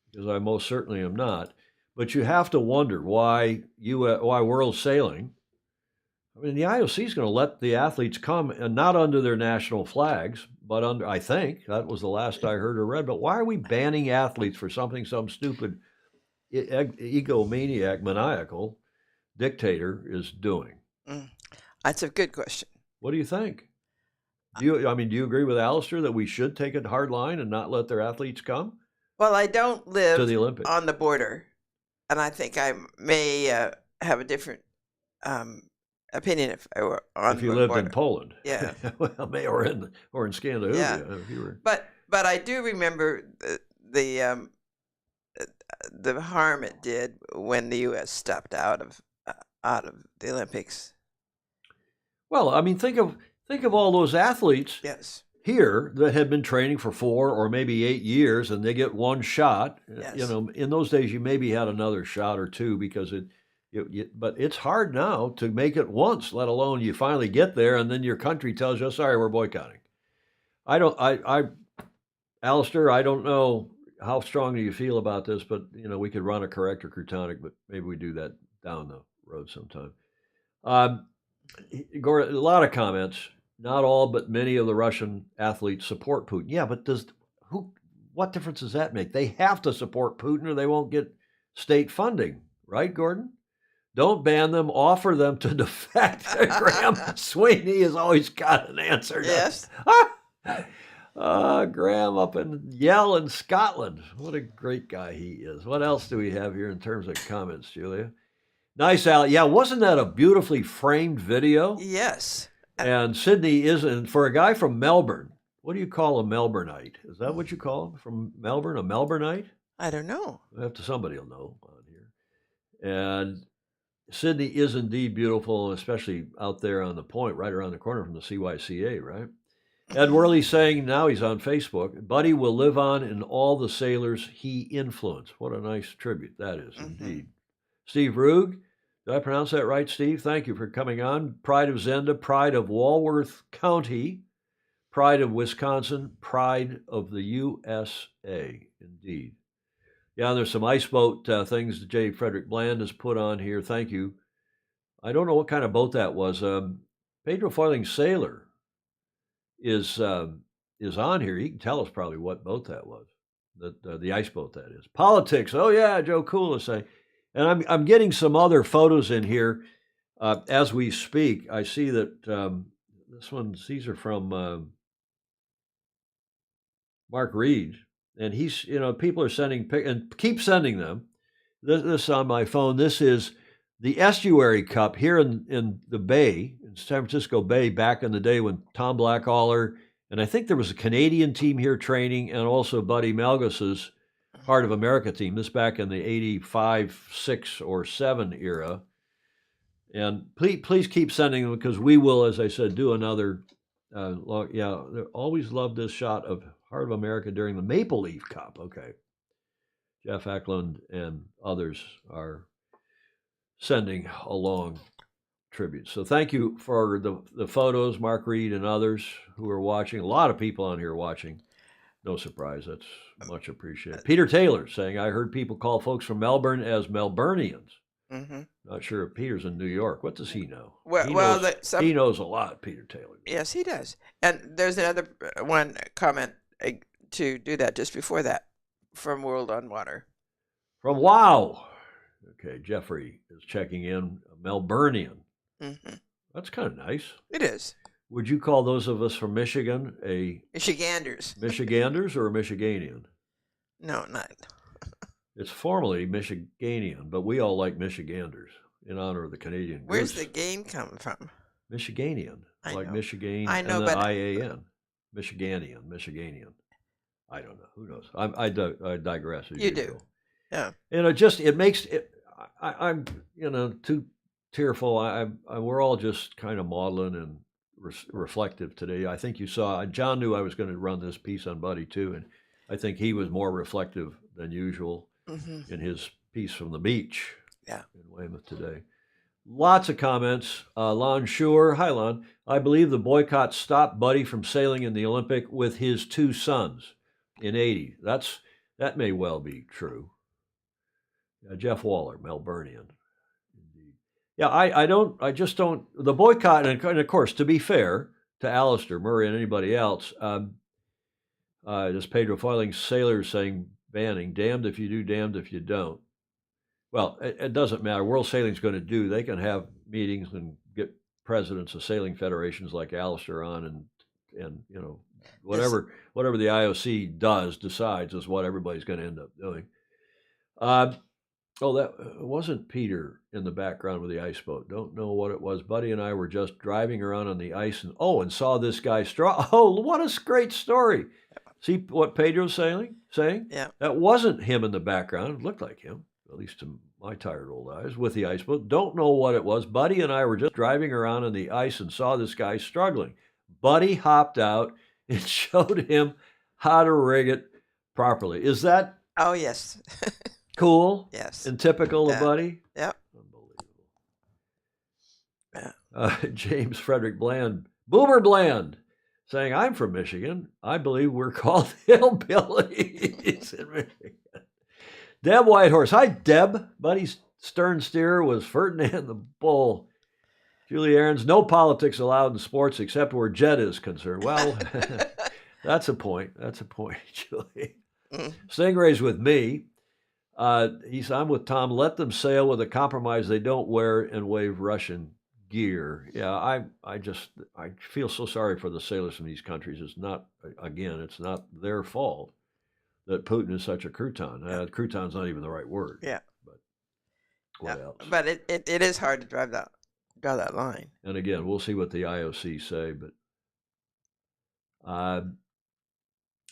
because I most certainly am not. But you have to wonder why World Sailing, I mean, the IOC is going to let the athletes come, and not under their national flags, but under, I think, that was the last I heard or read, but why are we banning athletes for something some stupid egomaniac, maniacal dictator is doing? That's a good question. What do you think? Do you agree with Alistair that we should take a hard line and not let their athletes come? Well, I don't live to the Olympics on the border, and I think I may have a different opinion if I were on if you the lived border. In Poland. Yeah. Well, or in Scandinavia. Yeah. If you were. But I do remember the harm it did when the U.S. stepped out of the Olympics. Well, I mean, think of all those athletes. Yes. here that had been training for 4 or maybe 8 years, and they get one shot. Yes. You know, in those days, you maybe had another shot or two because but it's hard now to make it once, let alone you finally get there and then your country tells you, sorry, we're boycotting. Alistair, I don't know how strongly you feel about this, but you know, we could run a correct or crutonic, but maybe we do that down the road sometime. Gore, a lot of comments. Not all, but many of the Russian athletes support Putin. Yeah, but what difference does that make? They have to support Putin or they won't get state funding, right, Gordon? Don't ban them, offer them to defect. Graham Sweeney has always got an answer. Yes. Graham up in Yell in Scotland. What a great guy he is. What else do we have here in terms of comments, Julia? Nice, Al. Yeah, wasn't that a beautifully framed video? Yes. And Sydney isn't, for a guy from Melbourne, what do you call a Melbourneite? Is that what you call him from Melbourne, a Melbourneite? I don't know. Somebody will know on here. And Sydney is indeed beautiful, especially out there on the point, right around the corner from the CYCA, right? Ed Worley saying, now he's on Facebook, Buddy will live on in all the sailors he influenced. What a nice tribute that is, indeed. Steve Rugg, did I pronounce that right, Steve? Thank you for coming on. Pride of Zenda, pride of Walworth County, pride of Wisconsin, pride of the USA, indeed. Yeah, there's some ice boat things that J. Frederick Bland has put on here. Thank you. I don't know what kind of boat that was. Pedro Foiling Sailor is on here. He can tell us probably what boat that was, the ice boat that is. Politics. Oh yeah, Joe Cool is saying, and I'm getting some other photos in here as we speak. I see that these are from Mark Reed, and he's people are sending and keep sending them. This on my phone. This is the Estuary Cup here in the Bay, in San Francisco Bay, back in the day when Tom Blackaller, and I think there was a Canadian team here training, and also Buddy Melges's Heart of America team. This back in the 85, 6, or 7 era. And please keep sending them because we will, as I said, do another. Always loved this shot of Heart of America during the Maple Leaf Cup. Okay. Jeff Eklund and others are sending along tributes. So thank you for the photos, Mark Reed and others who are watching. A lot of people on here watching. No surprise. That's much appreciated. Peter Taylor saying, I heard people call folks from Melbourne as Melburnians. Not sure if Peter's in New York. What does he know? He knows a lot, Peter Taylor. Yes, he does. And there's another one comment to do that just before that from World on Water. From Wow. Okay, Jeffrey is checking in, a Melburnian. That's kind of nice. It is. Would you call those of us from Michigan Michiganders? Michiganders or a Michiganian? No, not. It's formally Michiganian, but we all like Michiganders in honor of the Canadian. Where's the gain come from? Michiganian, like Michigan. I know, and but IAN. Michiganian. I don't know. Who knows? I digress. You do. Yeah. And it makes it. I'm too tearful. We're all just kind of maudlin and reflective today. I think you saw. John knew I was going to run this piece on Buddy too, and I think he was more reflective than usual in his piece from the beach. Yeah. In Weymouth today. Lots of comments. Lon Shure. Hi, Lon. I believe the boycott stopped Buddy from sailing in the Olympic with his 2 sons in '80. That may well be true. Jeff Waller, Melburnian. Indeed. Yeah, I just don't. The boycott, and of course, to be fair to Alistair Murray and anybody else, this Pedro Foiling Sailor saying banning, damned if you do, damned if you don't. Well, it doesn't matter. World Sailing's going to do. They can have meetings and get presidents of sailing federations like Alistair on, and whatever the IOC decides is what everybody's going to end up doing. That wasn't Peter in the background with the ice boat. Don't know what it was. Buddy and I were just driving around on the ice and saw this guy what a great story. See what Pedro's saying? Yeah. That wasn't him in the background. It looked like him, at least to my tired old eyes, with the ice boat. Don't know what it was. Buddy and I were just driving around on the ice and saw this guy struggling. Buddy hopped out. It showed him how to rig it properly. Is that Oh, yes. cool? Yes. And typical of Yeah. Buddy? Yep. James Frederick Bland, Boomer Bland, saying, I'm from Michigan. I believe we're called hillbillies in Michigan. Deb Whitehorse. Hi, Deb. Buddy's stern steer was Ferdinand the Bull. Julie Aarons, no politics allowed in sports except where Jet is concerned. Well, that's a point. That's a point, Julie. Stingray's with me. I'm with Tom. Let them sail with a compromise they don't wear and wave Russian gear. Yeah, I feel so sorry for the sailors from these countries. It's not their fault that Putin is such a crouton. Crouton's not even the right word. Yeah. But what else? But it is hard to draw that line. And again, we'll see what the IOC say. But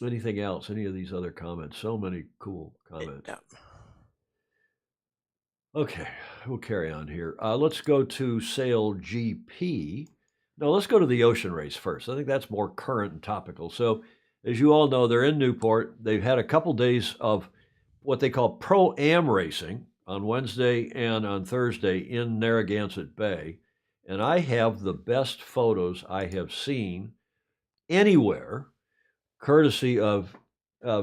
anything else? Any of these other comments? So many cool comments. Yeah. Okay, we'll carry on here. Let's go to Sail GP. No, let's go to the ocean race first. I think that's more current and topical. So, as you all know, they're in Newport. They've had a couple days of what they call Pro-Am racing on Wednesday and on Thursday in Narragansett Bay. And I have the best photos I have seen anywhere, courtesy of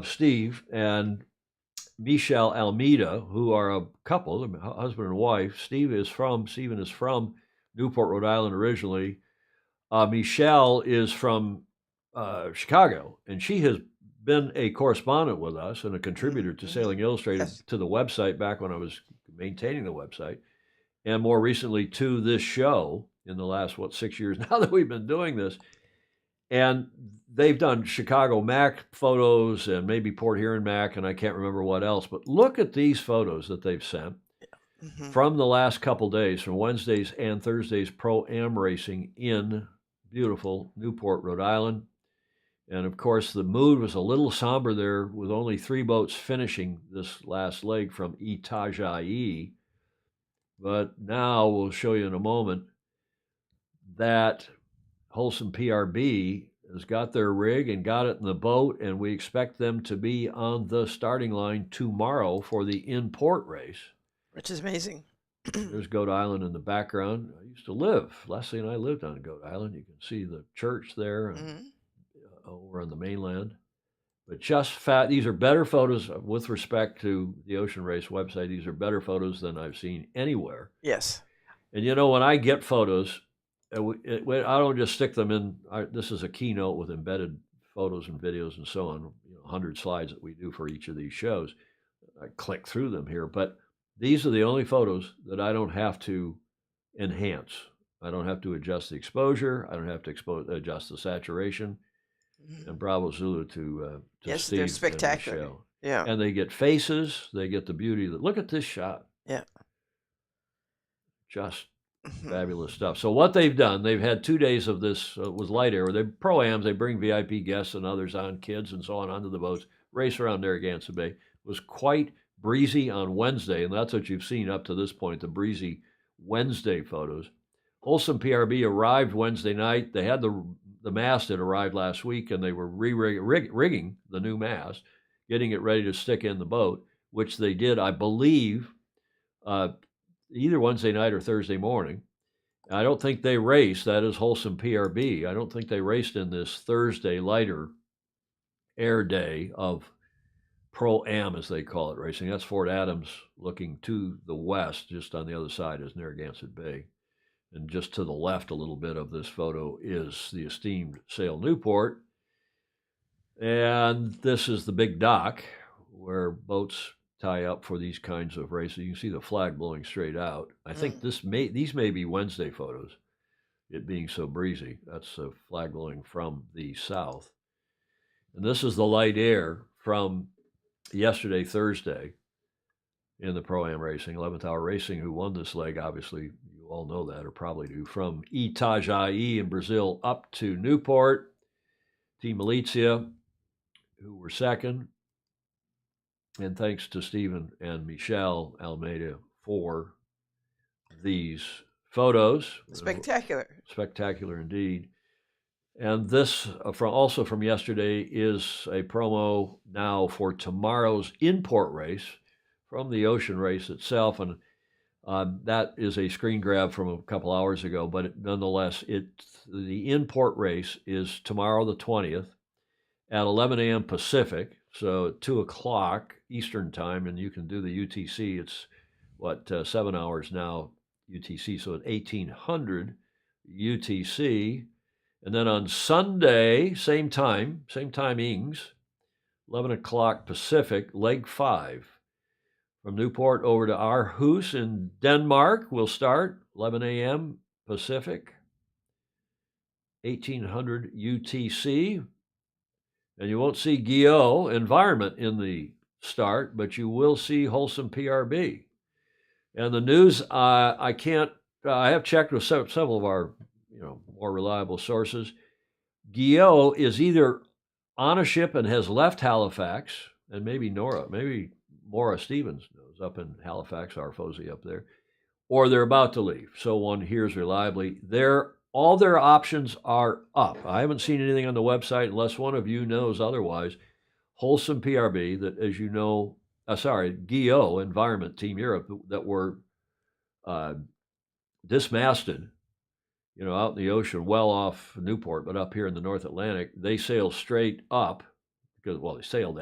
Steve and Michelle Almeida, who are a couple, husband and wife. Stephen is from Newport, Rhode Island originally. Michelle is from Chicago, and she has been a correspondent with us and a contributor to Sailing Illustrated, to the website back when I was maintaining the website, and more recently to this show in the last, 6 years now that we've been doing this. And they've done Chicago Mac photos and maybe Port Huron Mac, and I can't remember what else. But look at these photos that they've sent from the last couple days, from Wednesdays and Thursdays Pro-Am racing in beautiful Newport, Rhode Island. And of course, the mood was a little somber there with only 3 boats finishing this last leg from Itajaí. But now we'll show you in a moment that Wholesome PRB has got their rig and got it in the boat, and we expect them to be on the starting line tomorrow for the in-port race. Which is amazing. There's Goat Island in the background. I used to live, Leslie and I lived on Goat Island. You can see the church there and, over on the mainland. But just these are better photos with respect to the Ocean Race website. These are better photos than I've seen anywhere. Yes. And when I get photos, I don't just stick them in. This is a keynote with embedded photos and videos and so on, 100 slides that we do for each of these shows. I click through them here, but these are the only photos that I don't have to enhance. I don't have to adjust the exposure. I don't have to adjust the saturation. And bravo Zulu to yes, Steve they're spectacular. And Michelle. Yeah. And they get faces. They get the beauty. Look at this shot. Yeah. Just fabulous stuff. So what they've done, they've had 2 days of this with light air. They Pro-Ams, they bring VIP guests and others on, kids and so on, onto the boats, race around Narragansett Bay. It was quite breezy on Wednesday, and that's what you've seen up to this point, the breezy Wednesday photos. Wholesome PRB arrived Wednesday night. They had the mast that arrived last week, and they were rigging the new mast, getting it ready to stick in the boat, which they did, I believe, either Wednesday night or Thursday morning. I don't think they raced. That is Wholesome PRB. I don't think they raced in this Thursday lighter air day of Pro-Am, as they call it, racing. That's Fort Adams looking to the west, just on the other side is Narragansett Bay. And just to the left a little bit of this photo is the esteemed Sail Newport. And this is the big dock where boats tie up for these kinds of races. You can see the flag blowing straight out. I think these may be Wednesday photos, it being so breezy. That's a flag blowing from the south. And this is the light air from yesterday, Thursday, in the Pro-Am racing, 11th Hour Racing, who won this leg. Obviously, you all know that, or probably do, from Itajaí in Brazil up to Newport. Team Malizia, who were second. And thanks to Stephen and Michelle Almeida for these photos. Spectacular. Spectacular indeed. And this, from yesterday, is a promo now for tomorrow's import race from the ocean race itself. And that is a screen grab from a couple hours ago, but nonetheless, the import race is tomorrow, the 20th, at 11 a.m. Pacific, so at 2 o'clock Eastern time, and you can do the UTC. It's 7 hours now UTC, so at 1800 UTC. And then on Sunday, same timings, 11 o'clock Pacific, leg 5. From Newport over to Aarhus in Denmark will start 11 a.m. Pacific, 1800 UTC. And you won't see Guillot Environment in the start, but you will see Wholesome PRB. And the news, I have checked with several of our more reliable sources. Guillot is either on a ship and has left Halifax, and maybe Maura Stevens knows up in Halifax, our Fozy up there, or they're about to leave. So one hears reliably. All their options are up. I haven't seen anything on the website unless one of you knows otherwise. Wholesome PRB, that, as you know, Guillot Environment Team Europe, that were dismasted, out in the ocean, well off Newport, but up here in the North Atlantic, they sail straight up because, they sailed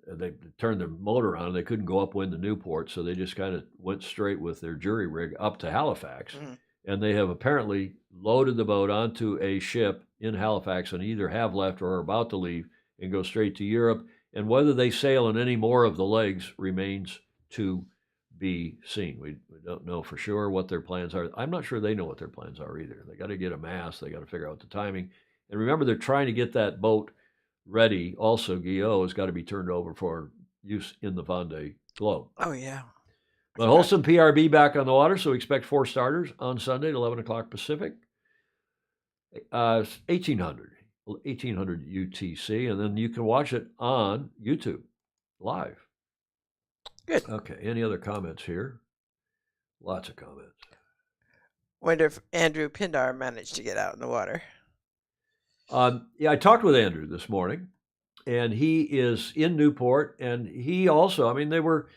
they turned their motor on. They couldn't go upwind to Newport, so they just kind of went straight with their jury rig up to Halifax. Mm-hmm. And they have apparently loaded the boat onto a ship in Halifax and either have left or are about to leave and go straight to Europe. And whether they sail in any more of the legs remains to be seen. We don't know for sure what their plans are. I'm not sure they know what their plans are either. They got to get a mast. They got to figure out the timing. And remember, they're trying to get that boat ready. Also, Guillot has got to be turned over for use in the Vendée Globe. Oh, yeah. But Wholesome PRB back on the water, so we expect 4 starters on Sunday at 11 o'clock Pacific. 1800 UTC, and then you can watch it on YouTube live. Good. Okay, any other comments here? Lots of comments. Wonder if Andrew Pindar managed to get out in the water. Yeah, I talked with Andrew this morning, and he is in Newport, and he also, they were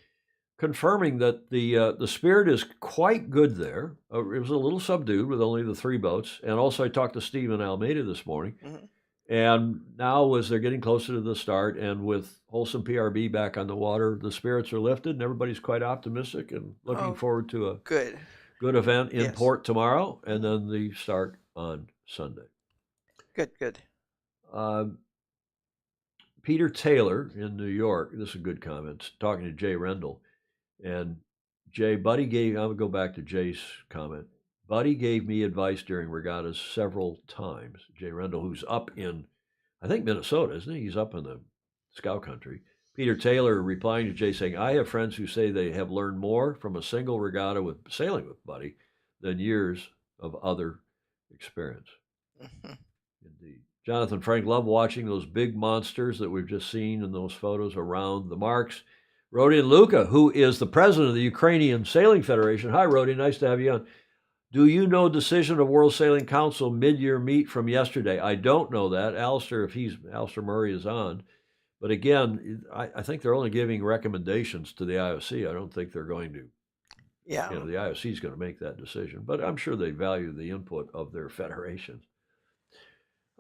confirming that the spirit is quite good there. It was a little subdued with only the 3 boats. And also I talked to Stephen Almeida this morning. Mm-hmm. And now as they're getting closer to the start and with Wholesome PRB back on the water, the spirits are lifted and everybody's quite optimistic and looking forward to a good event in port tomorrow and then the start on Sunday. Good. Peter Taylor in New York, this is a good comment, talking to Jay Rendell. And I'm going to go back to Jay's comment. Buddy gave me advice during regattas several times. Jay Rendell, who's up in, I think, Minnesota, isn't he? He's up in the Scow country. Peter Taylor replying to Jay saying, I have friends who say they have learned more from a single regatta with sailing with Buddy than years of other experience. Mm-hmm. Indeed. Jonathan Frank, love watching those big monsters that we've just seen in those photos around the marks. Rodion Luka, who is the president of the Ukrainian Sailing Federation. Hi, Rodion. Nice to have you on. Do you know decision of World Sailing Council mid-year meet from yesterday? I don't know that. Alistair Murray is on. But again, I think they're only giving recommendations to the IOC. I don't think they're going to. Yeah. The IOC is going to make that decision. But I'm sure they value the input of their federations.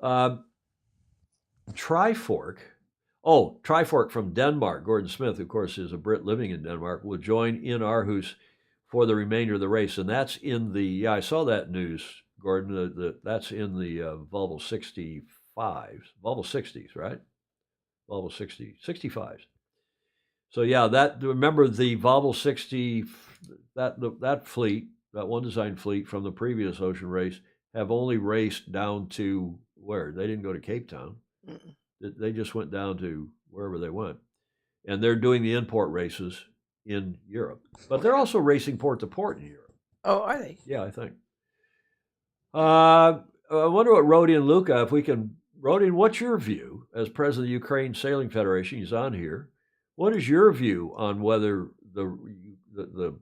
Trifork from Denmark, Gordon Smith, of course, is a Brit living in Denmark, will join in Aarhus for the remainder of the race. And that's in I saw that news, Gordon, that's in the Volvo 65s, Volvo 60s, right? Volvo 65s. So yeah, remember the Volvo 60, that fleet, that one design fleet from the previous ocean race have only raced down to where? They didn't go to Cape Town. Mm-mm. They just went down to wherever they went. And they're doing the import races in Europe. But they're also racing port to port in Europe. Oh, are they? Yeah, I think. I wonder what Rodion Luka, if we can... Rodion, what's your view as president of the Ukraine Sailing Federation? He's on here. What is your view on whether the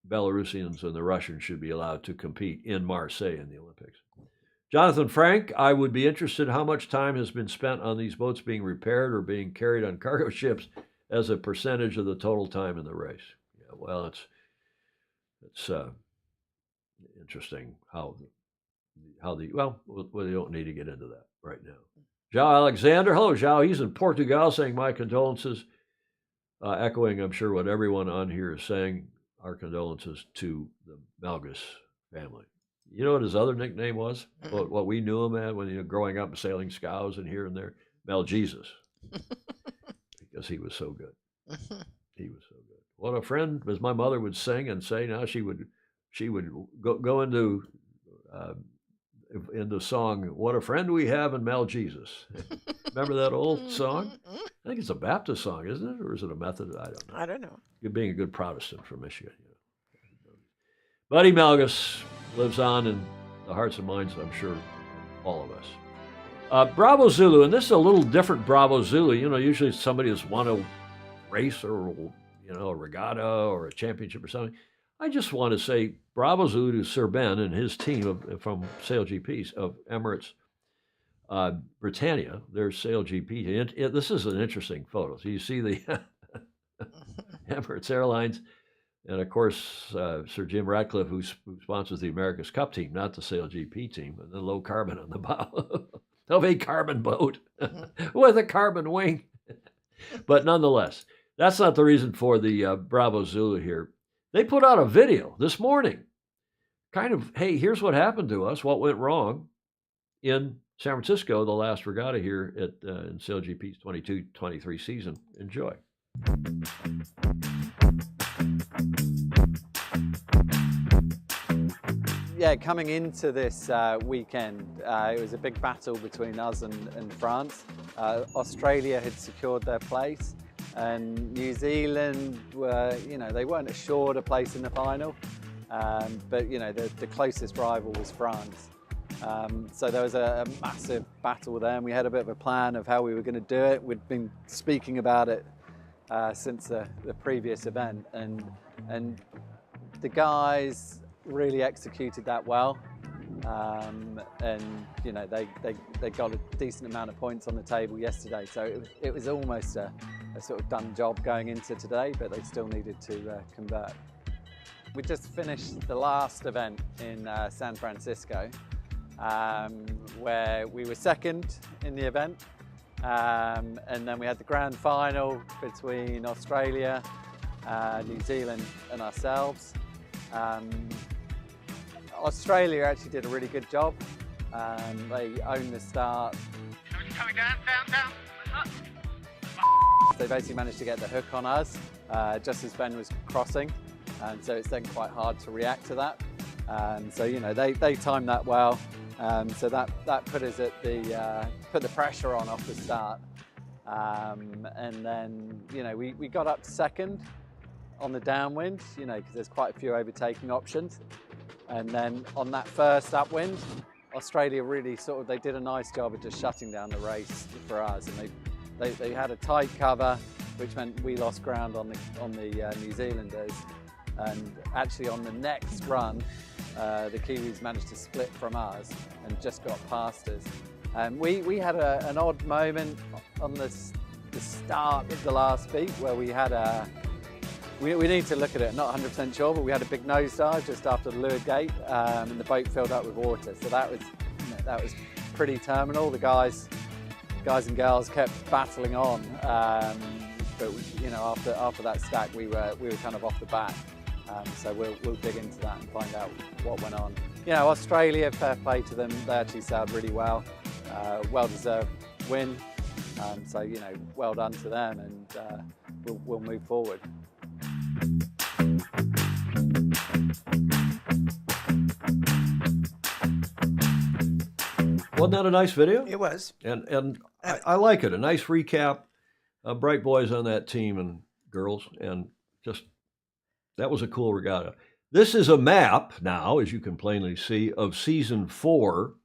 Belarusians and the Russians should be allowed to compete in Marseille in the Olympics? Jonathan Frank, I would be interested how much time has been spent on these boats being repaired or being carried on cargo ships as a percentage of the total time in the race. Yeah, well, it's interesting how we don't need to get into that right now. João Alexander, hello, João. He's in Portugal saying my condolences, echoing, I'm sure, what everyone on here is saying, our condolences to the Melges family. You know what his other nickname was? What we knew him at when growing up sailing scows and here and there? Melges. Because he was so good. He was so good. What a friend, as my mother would sing and say, now she would go into in the song, what a friend we have in Melges. Remember that old song? I think it's a Baptist song, isn't it? Or is it a Methodist? I don't know. I don't know. You're being a good Protestant from Michigan. Buddy Melges lives on in the hearts and minds, I'm sure, all of us. Bravo Zulu, and this is a little different Bravo Zulu. Usually somebody has won a race or, a regatta or a championship or something. I just want to say Bravo Zulu to Sir Ben and his team from Sail GPs of Emirates Britannia, their Sail GP. This is an interesting photo. So you see the Emirates Airlines, and of course, Sir Jim Ratcliffe, who sponsors the America's Cup team, not the Sail GP team, and then low carbon on the bow of a carbon boat with a carbon wing. But nonetheless, that's not the reason for the Bravo Zulu here. They put out a video this morning, kind of, hey, here's what happened to us, what went wrong in San Francisco, the last regatta here in Sail GP's 22-23 season. Enjoy. Yeah, coming into this weekend, it was a big battle between us and France. Australia had secured their place, and New Zealand were, they weren't assured a place in the final, but the closest rival was France. So there was a massive battle there, and we had a bit of a plan of how we were going to do it. We'd been speaking about it since the previous event, and the guys really executed that well, and they got a decent amount of points on the table yesterday. So it was almost a sort of done job going into today, but they still needed to convert. We just finished the last event in San Francisco, where we were second in the event, and then we had the grand final between Australia, New Zealand and ourselves. Australia actually did a really good job. They owned the start. Coming down. They basically managed to get the hook on us just as Ben was crossing, and so it's then quite hard to react to that. So they timed that well. So that put us at put the pressure on off the start, and then we got up to second on the downwind, because there's quite a few overtaking options. And then on that first upwind, Australia really they did a nice job of just shutting down the race for us, and they had a tight cover, which meant we lost ground on the New Zealanders. And actually on the next run, the Kiwis managed to split from us and just got past us. We had an odd moment on the start of the last beat where we had we need to look at it, not 100% sure, but we had a big nosedive just after the leeward gate, and the boat filled up with water. So that was pretty terminal. The guys and girls kept battling on, but after that stack, we were kind of off the back. So we'll dig into that and find out what went on. Australia, fair play to them. They actually sailed really well, well-deserved win. So well done to them, and we'll move forward. Wasn't that a nice video? It was. And I like it. A nice recap. Bright boys on that team and girls. And just, that was a cool regatta. This is a map now, as you can plainly see, of season 4,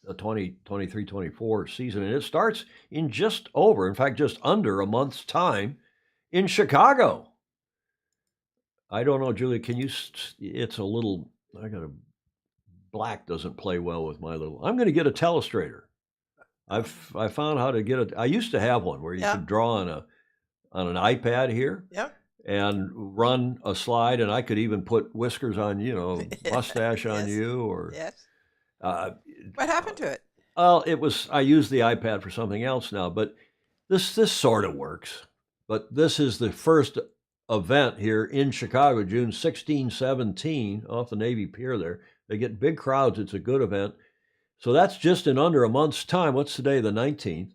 the 2023-24 season. And it starts in just under a month's time in Chicago. I don't know, Julia, can you, it's a little, I got to black doesn't play well with my little. I'm going to get a telestrator. I found how to get it. I used to have one where you could draw on an iPad here. Yeah. And run a slide, and I could even put whiskers on, mustache on you, or what happened to it? Well, I use the iPad for something else now, but this sort of works. But this is the first event here in Chicago, June 16, 17, off the Navy Pier there. They get big crowds. It's a good event. So that's just in under a month's time. What's today, the 19th?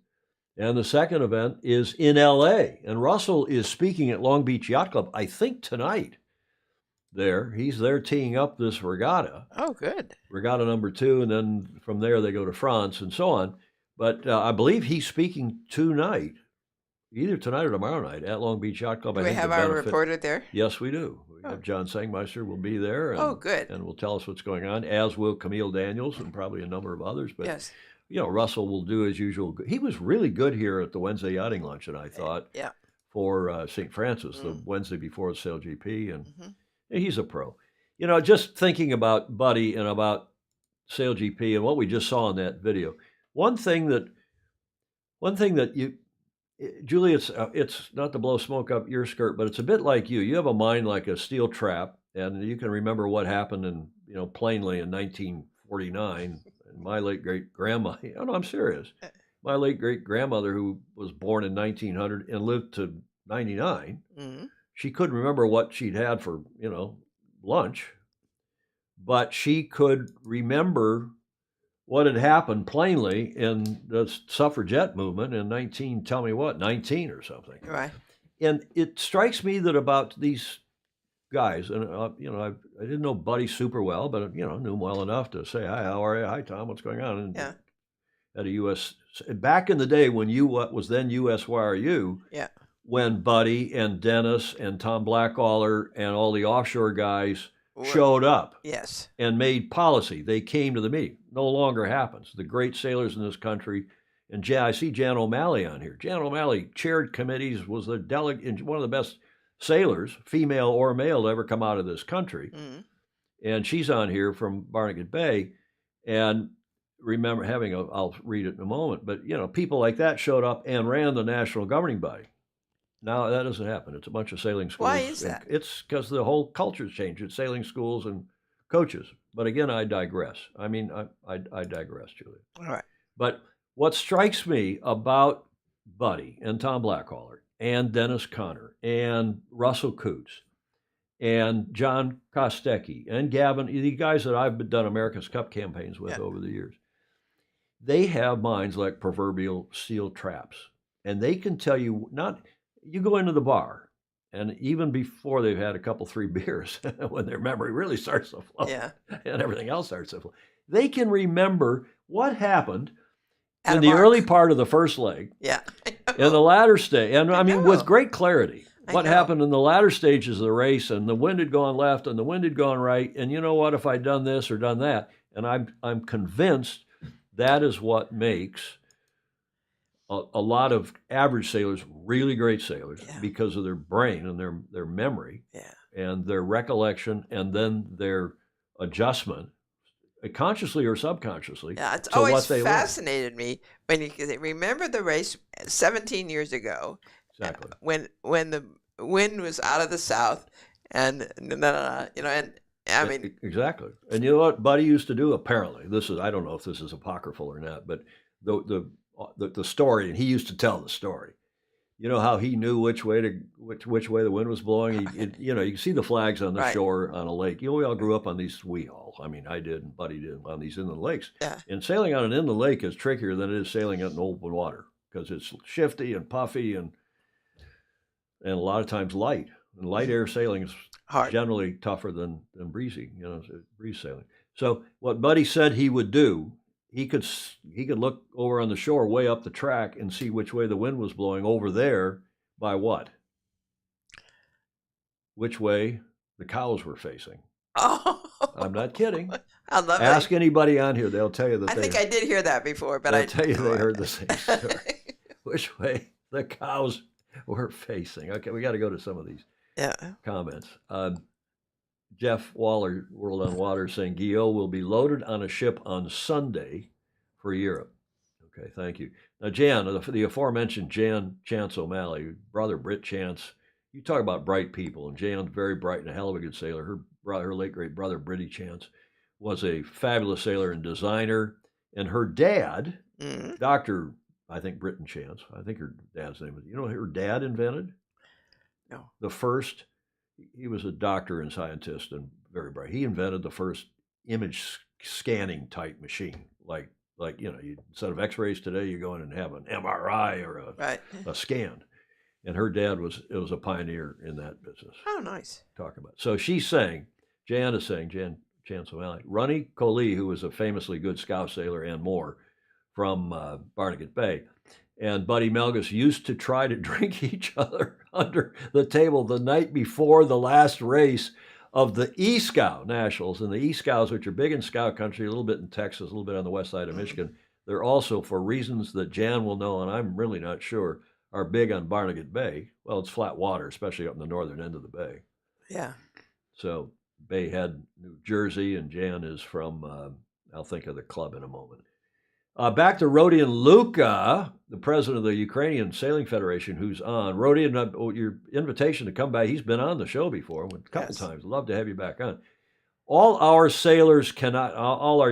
And the second event is in L.A. And Russell is speaking at Long Beach Yacht Club, I think tonight. He's there teeing up this regatta. Oh, good. Regatta number 2, and then from there they go to France and so on. But I believe he's speaking tonight, either tonight or tomorrow night at Long Beach Yacht Club. Do we have our reporter there? Yes, we do. We have John Sangmeister will be there. And, good. And will tell us what's going on, as will Camille Daniels and probably a number of others. But yes. Russell will do his usual. He was really good here at the Wednesday Yachting Luncheon, I thought, for St. Francis, the Wednesday before the Sail GP, and he's a pro. Just thinking about Buddy and about Sail GP and what we just saw in that video. One thing that you, Julie, it's not to blow smoke up your skirt, but it's a bit like you. You have a mind like a steel trap, and you can remember what happened plainly in 1949. My late great grandma. Oh no, I'm serious. My late great grandmother, who was born in 1900 and lived to 99, she couldn't remember what she'd had for lunch, but she could remember what had happened plainly in the suffragette movement in 19 or something. Right. And it strikes me that about these guys, and I didn't know Buddy super well, but knew him well enough to say, "Hi, how are you? Hi, Tom, what's going on?" And at a U.S. back in the day when what was then USYRU, when Buddy and Dennis and Tom Blackaller and all the offshore guys showed up, and made policy. They came to the meeting. No longer happens. The great sailors in this country, and I see Jan O'Malley on here. Jan O'Malley chaired committees, was the delegate, one of the best sailors, female or male, to ever come out of this country. And she's on here from Barnegat Bay. And remember I'll read it in a moment, but people like that showed up and ran the national governing body. Now that doesn't happen. It's a bunch of sailing schools. Why is that? It's because the whole culture's changed. It's sailing schools and coaches. But again, I digress. I digress, Julia. All right. But what strikes me about Buddy and Tom Blackaller and Dennis Conner and Russell Coots and John Kostecki and Gavin, the guys that I've done America's Cup campaigns with over the years, they have minds like proverbial steel traps. And they can tell you, you go into the bar, and even before they've had a couple, 3 beers, when their memory really starts to flow, and everything else starts to flow, they can remember what happened in the early part of the first leg, in the latter stage, and with great clarity, what happened in the latter stages of the race, and the wind had gone left, and the wind had gone right, and you know what, if I'd done this or done that, and I'm convinced that is what makes a lot of average sailors really great sailors, because of their brain and their memory, and their recollection, and then their adjustment, consciously or subconsciously. Yeah, it's always fascinated me when you remember the race 17 years ago, when the wind was out of the south, and exactly. And you know what Buddy used to do? Apparently, I don't know if this is apocryphal or not, but the story, and he used to tell the story. You know how he knew which way the wind was blowing. You can see the flags on the shore on a lake. We all grew up on these. We all. I did, and Buddy did, on these inland lakes. Yeah. And sailing on an inland lake is trickier than it is sailing on open water, because it's shifty and puffy and a lot of times light. And light air sailing is generally tougher than breezy. Breeze sailing. So what Buddy said he would do, he could look over on the shore way up the track and see which way the wind was blowing over there by what? Which way the cows were facing. Oh. I'm not kidding. I love it. Ask anybody on here. They'll tell you that I think I did hear that before, but they'll tell you they heard the same story. Which way the cows were facing. Okay, we got to go to some of these comments. Jeff Waller, World on Water, saying Guillaume will be loaded on a ship on Sunday for Europe. Okay, thank you. Now, Jan, the aforementioned Jan Chance O'Malley, brother Britt Chance, you talk about bright people, and Jan's very bright and a hell of a good sailor. Her late great brother, Britty Chance, was a fabulous sailor and designer, and her dad, Dr. I think Britton Chance, I think her dad's name was, you know what her dad invented? No. The first, he was a doctor and scientist and very bright. He invented the first image scanning type machine, like instead of X-rays today, you go in and have an MRI or a scan. And her dad was a pioneer in that business. Oh, nice. Talk about. So she's saying, Jan Chance O'Malley, Ronnie Coley, who was a famously good scow sailor and more from Barnegat Bay, and Buddy Melges used to try to drink each other under the table the night before the last race of the E-Scow Nationals. And the E-Scows, which are big in Scout country, a little bit in Texas, a little bit on the west side of Michigan, they're also, for reasons that Jan will know, and I'm really not sure, are big on Barnegat Bay. Well, it's flat water, especially up in the northern end of the bay. Yeah. So Bay Head, New Jersey, and Jan is from, I'll think of the club in a moment. Back to Rodion Luka, the president of the Ukrainian Sailing Federation, who's on. Rodion, your invitation to come by, he's been on the show before a couple times. Love to have you back on. All our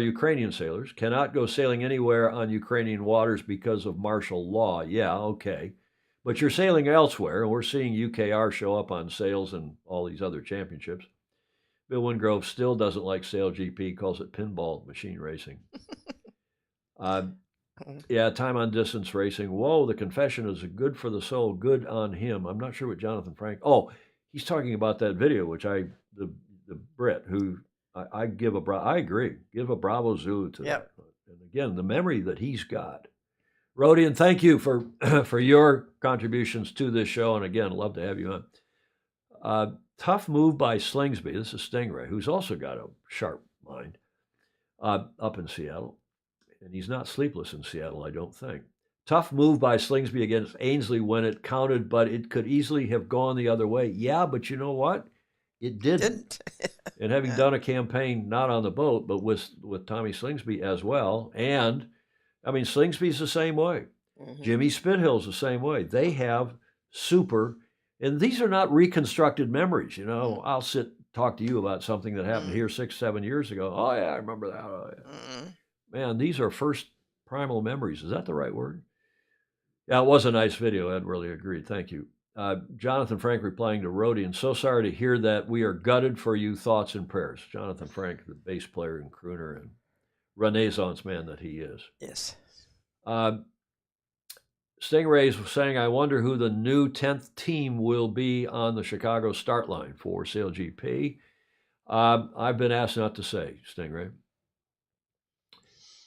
Ukrainian sailors cannot go sailing anywhere on Ukrainian waters because of martial law. Yeah, okay. But you're sailing elsewhere, and we're seeing UKR show up on sails and all these other championships. Bill Wingrove still doesn't like Sail GP, calls it pinball machine racing. Yeah, time on distance racing. Whoa, the confession is good for the soul. Good on him. I'm not sure what Jonathan Frank. Oh, he's talking about that video, which the Brit who I agree. Give a bravo Zulu to that. And again, the memory that he's got. Rodion, thank you for your contributions to this show, and again, love to have you on. Tough move by Slingsby. This is Stingray, who's also got a sharp mind up in Seattle. And he's not sleepless in Seattle, I don't think. Tough move by Slingsby against Ainsley when it counted, but it could easily have gone the other way. Yeah, but you know what? It didn't. And having done a campaign not on the boat, but with Tommy Slingsby as well. And, I mean, Slingsby's the same way. Jimmy Spithill's the same way. They have and these are not reconstructed memories. You know, I'll talk to you about something that happened here 6-7 years ago. Oh, yeah, I remember that. Oh, yeah. Man, these are first primal memories. Is that the right word? Yeah, it was a nice video. Ed really agreed. Thank you. Jonathan Frank replying to Rodion, so sorry to hear that. We are gutted for you. Thoughts and prayers. Jonathan Frank, the bass player and crooner and Renaissance man that he is. Yes. Stingray's saying, I wonder who the new 10th team will be on the Chicago start line for Sail GP. I've been asked not to say, Stingray.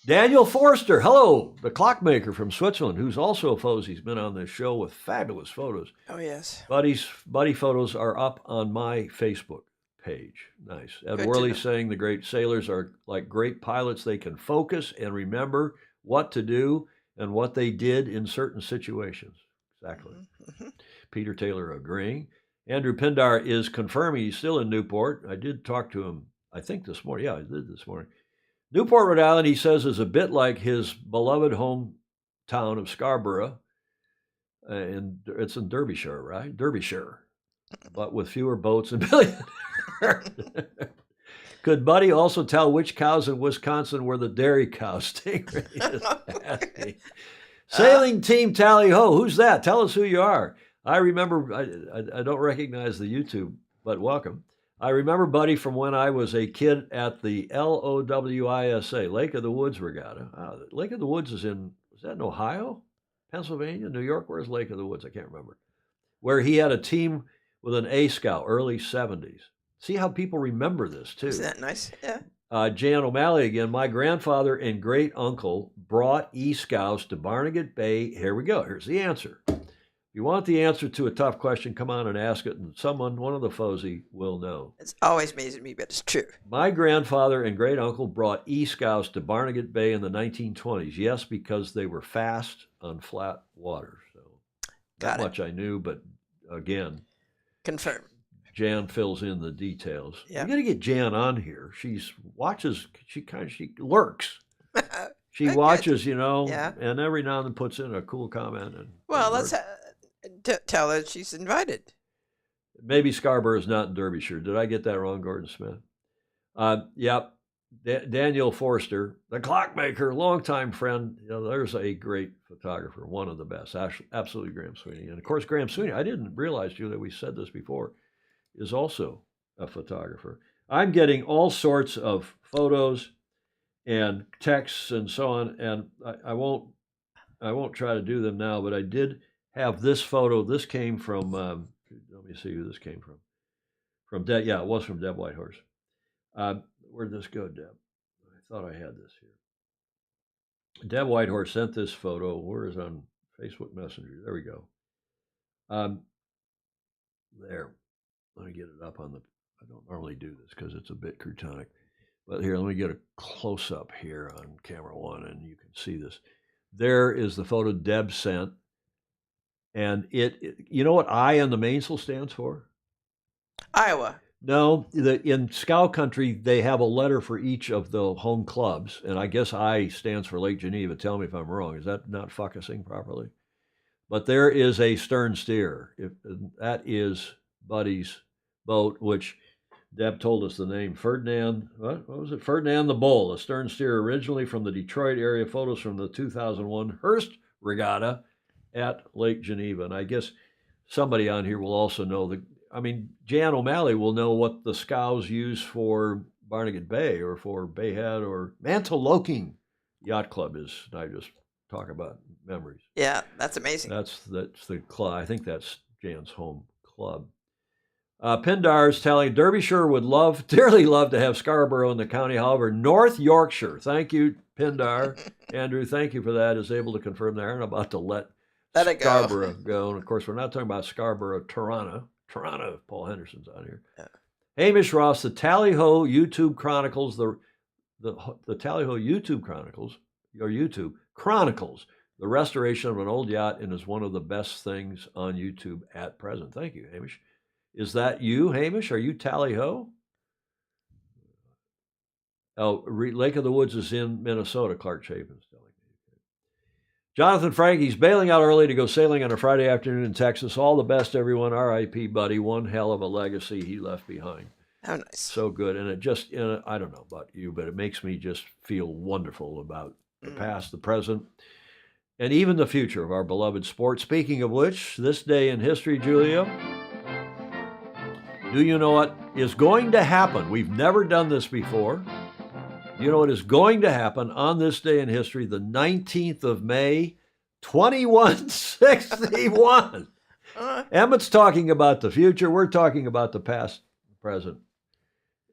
Daniel Forster, hello, the clockmaker from Switzerland, who's also a Fozy. He's been on this show with fabulous photos. Oh, yes. Buddy photos are up on my Facebook page. Nice. Ed Worley saying the great sailors are like great pilots. They can focus and remember what to do and what they did in certain situations. Exactly. Peter Taylor agreeing. Andrew Pindar is confirming he's still in Newport. I did talk to him, I think this morning. Yeah, I did this morning. Newport, Rhode Island, he says, is a bit like his beloved hometown of Scarborough. And it's in Derbyshire, right? Derbyshire. But with fewer boats and billionaires. Could Buddy also tell which cows in Wisconsin were the dairy cows? Sailing Team Tally Ho. Who's that? Tell us who you are. I remember, I don't recognize the YouTube, but welcome. I remember Buddy from when I was a kid at the LOWISA, Lake of the Woods Regatta. Lake of the Woods is that in Ohio? Pennsylvania? New York? Where's Lake of the Woods? I can't remember. Where he had a team with an A-Scow, early 70s. See how people remember this, too. Isn't that nice? Yeah. Jan O'Malley again. My grandfather and great-uncle brought E-Scows to Barnegat Bay. Here we go. Here's the answer. If you want the answer to a tough question, come on and ask it, and one of the Fozy, will know. It's always amazing me, but it's true. My grandfather and great-uncle brought E-Scows to Barnegat Bay in the 1920s. Yes, because they were fast on flat water. So that much I knew, but again. Confirm. Jan fills in the details. Yeah. We got to get Jan on here. She lurks. She watches, Yeah. and every now and then puts in a cool comment. Well, let's tell her she's invited. Maybe Scarborough is not in Derbyshire. Did I get that wrong, Gordon Smith? Yep. Daniel Forster, the clockmaker, longtime friend. There's a great photographer, one of the best. Absolutely, Graham Sweeney. And of course, Graham Sweeney, I didn't realize, Julia, we said this before, is also a photographer. I'm getting all sorts of photos and texts and so on, and I won't try to do them now, but I did have this photo. This came from, let me see who this came from. It was from Deb Whitehorse. Where'd this go, Deb? I thought I had this here. Deb Whitehorse sent this photo. Where is it on Facebook Messenger? There we go. There. Let me get it up on the. I don't normally do this because it's a bit croutonic. But here, let me get a close-up here on camera one, and you can see this. There is the photo Deb sent. And you know what I in the mainsail stands for? Iowa. No, in Scout Country, they have a letter for each of the home clubs, and I guess I stands for Lake Geneva. Tell me if I'm wrong. Is that not focusing properly? But there is a stern steer. That is Buddy's boat, which Deb told us the name. Ferdinand, what was it? Ferdinand the Bull, a stern steer originally from the Detroit area. Photos from the 2001 Hearst Regatta at Lake Geneva. And I guess somebody on here will also know Jan O'Malley will know what the scows use for Barnegat Bay or for Bay Head or Mantoloking Yacht Club is. I just talk about memories. Yeah, that's amazing. That's the club. I think that's Jan's home club. Pindar's telling Derbyshire would dearly love to have Scarborough in the county. However, North Yorkshire, thank you, Pindar. Andrew, thank you for that, is able to confirm they aren't about to let Scarborough go. And of course, we're not talking about Scarborough, Toronto, if Paul Henderson's on here. Yeah. Hamish Ross, the Tally-Ho YouTube Chronicles, the Tally-Ho YouTube Chronicles, or YouTube Chronicles, the restoration of an old yacht, and is one of the best things on YouTube at present. Thank you, Hamish. Is that you, Hamish? Are you Tally-Ho? Oh, Lake of the Woods is in Minnesota, Clark Chapin's telling me. Jonathan Frank, he's bailing out early to go sailing on a Friday afternoon in Texas. All the best, everyone. R.I.P. Buddy. One hell of a legacy he left behind. How nice. So good. And it just, I don't know about you, but it makes me just feel wonderful about the past, the present, and even the future of our beloved sport. Speaking of which, this day in history, Julia, do you know what is going to happen? We've never done this before. You know what is going to happen on this day in history, the 19th of May, 2161. Emmett's talking about the future. We're talking about the past, present,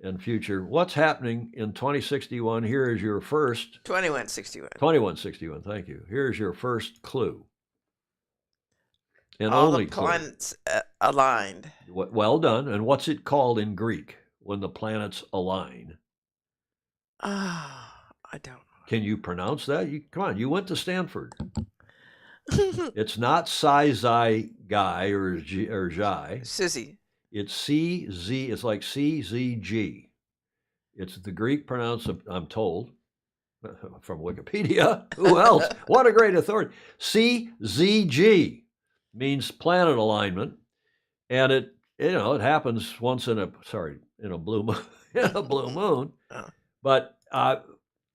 and future. What's happening in 2061? Here is your first. 2161. 2161, thank you. Here's your first clue. And all only the planets aligned. Well done. And what's it called in Greek when the planets align? I don't know. Can you pronounce that? Come on, you went to Stanford. It's not Psi Guy or Jai. Sizzy. It's CZ. It's like CZG. It's the Greek pronunciation, I'm told, from Wikipedia. Who else? What a great authority. CZG means planet alignment, and it happens once in a blue moon. In a blue moon. But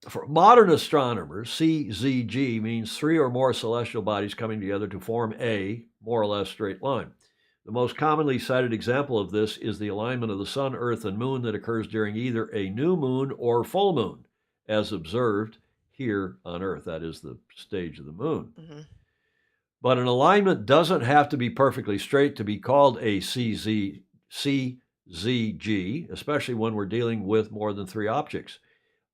for modern astronomers, CZG means three or more celestial bodies coming together to form a more or less straight line. The most commonly cited example of this is the alignment of the sun, earth, and moon that occurs during either a new moon or full moon, as observed here on Earth. That is the stage of the moon. Mm-hmm. But an alignment doesn't have to be perfectly straight to be called a CZG, especially when we're dealing with more than three objects.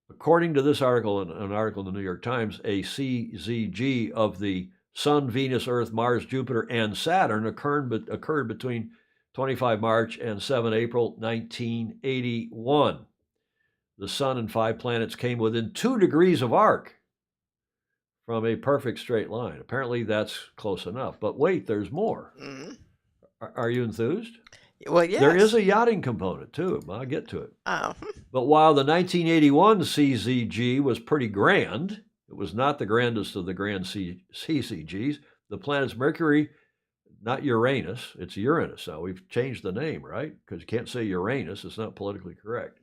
According to this article, an article in the New York Times, a CZG of the Sun, Venus, Earth, Mars, Jupiter, and Saturn occurred between 25 March and 7 April 1981. The Sun and 5 planets came within 2 degrees of arc from a perfect straight line. Apparently that's close enough. But wait, there's more. Mm-hmm. Are you enthused? Well, yes. There is a yachting component too. I'll get to it. Oh. But while the 1981 CZG was pretty grand, it was not the grandest of the grand CCGs. The planet's Mercury, not Uranus, it's Uranus now. We've changed the name, right? Because you can't say Uranus, it's not politically correct.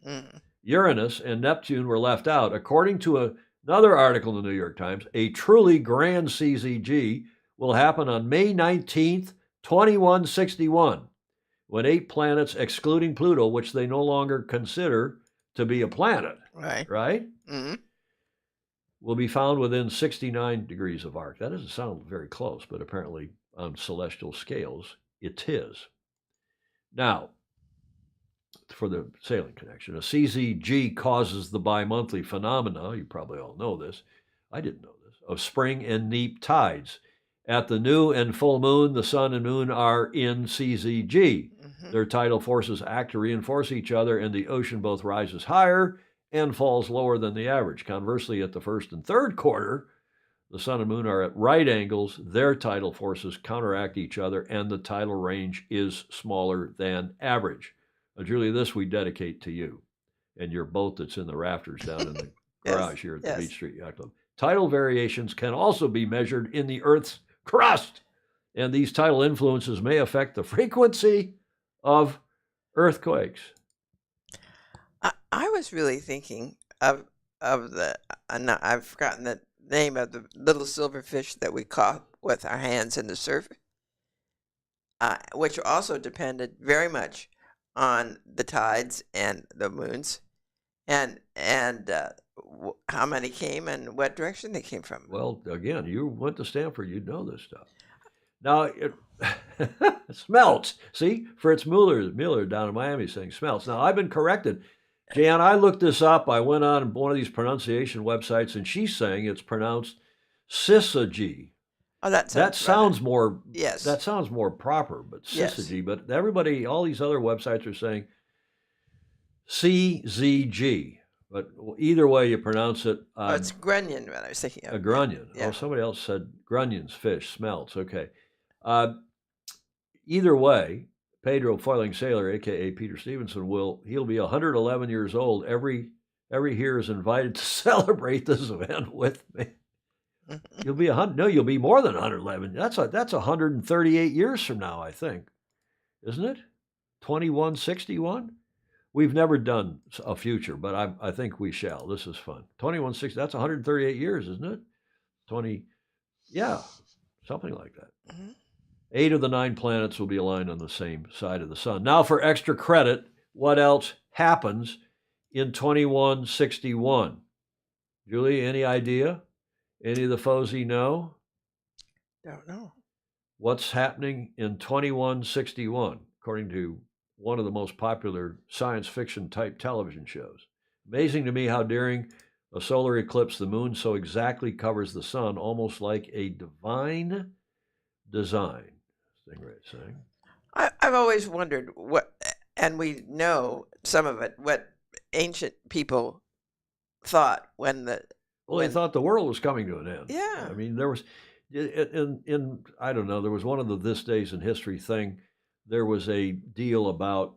Uranus and Neptune were left out. According to another article in the New York Times, a truly grand CZG will happen on May 19th, 2161, when 8 planets, excluding Pluto, which they no longer consider to be a planet, right? Will be found within 69 degrees of arc. That doesn't sound very close, but apparently on celestial scales, it is. Now, for the sailing connection, a CZG causes the bi-monthly phenomena, you probably all know this, I didn't know this, of spring and neap tides. At the new and full moon, the sun and moon are in CZG. Their tidal forces act to reinforce each other, and the ocean both rises higher and falls lower than the average. Conversely, at the first and third quarter, the sun and moon are at right angles. Their tidal forces counteract each other, and the tidal range is smaller than average. Now, Julie, this we dedicate to you and your boat that's in the rafters down in the garage here at the Beach Street Yacht Club. Tidal variations can also be measured in the Earth's crust, and these tidal influences may affect the frequency of earthquakes. I was really thinking of the, I've forgotten the name of the little silverfish that we caught with our hands in the surf, which also depended very much on the tides and the moons, and how many came and what direction they came from. Well, again, you went to Stanford, you'd know this stuff. Now, it smelts. See, Fritz Mueller down in Miami saying smelts. Now, I've been corrected. Jan, I looked this up. I went on one of these pronunciation websites, and she's saying it's pronounced syzygy. Oh, that sounds more. Yes, that sounds more proper, but syzygy. But everybody, all these other websites are saying CZG. But either way you pronounce it. It's grunion. What I was thinking of. A grunion. Yeah. Oh, somebody else said grunions, fish, smelts. Okay. Either way, Pedro Foiling Sailor, a.k.a. Peter Stevenson, he'll be 111 years old. Every here is invited to celebrate this event with me. You'll be you'll be more than 111. That's 138 years from now, I think. Isn't it? 2161? We've never done a future, but I think we shall. This is fun. 2160, that's 138 years, isn't it? Yeah, something like that. 8 of the 9 planets will be aligned on the same side of the sun. Now for extra credit, what else happens in 2161? Julie, any idea? Any of the Fozy know? Don't know. What's happening in 2161, according to one of the most popular science fiction type television shows? Amazing to me how during a solar eclipse, the moon so exactly covers the sun, almost like a divine design. Stingray saying. I've always wondered what, and we know some of it, what ancient people thought when they thought the world was coming to an end. Yeah. I mean, there was, in I don't know, there was one of the This Days in History thing. There was a deal about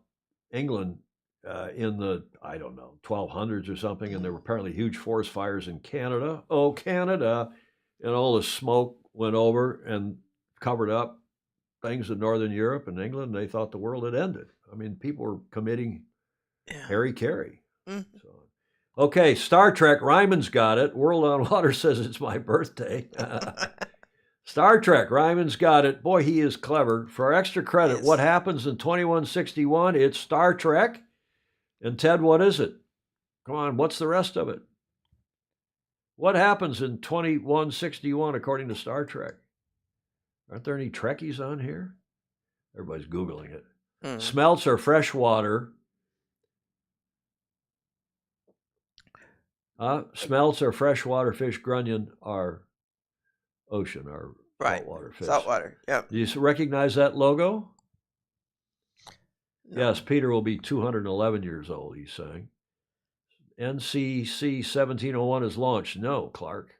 England in the, I don't know, 1200s or something, and there were apparently huge forest fires in Canada. Oh, Canada. And all the smoke went over and covered up things in Northern Europe and England. And they thought the world had ended. I mean, people were committing Harry-Carry. So, okay, Star Trek, Ryman's got it. World on Water says it's my birthday. Star Trek, Ryman's got it. Boy, he is clever. For our extra credit, what happens in 2161? It's Star Trek. And Ted, what is it? Come on, what's the rest of it? What happens in 2161 according to Star Trek? Aren't there any Trekkies on here? Everybody's Googling it. Smelts are freshwater. Smelts are freshwater fish. Grunion are ocean or saltwater fish. Saltwater, yeah. Do you recognize that logo? No. Yes, Peter will be 211 years old, he's saying. NCC 1701 is launched. No, Clark.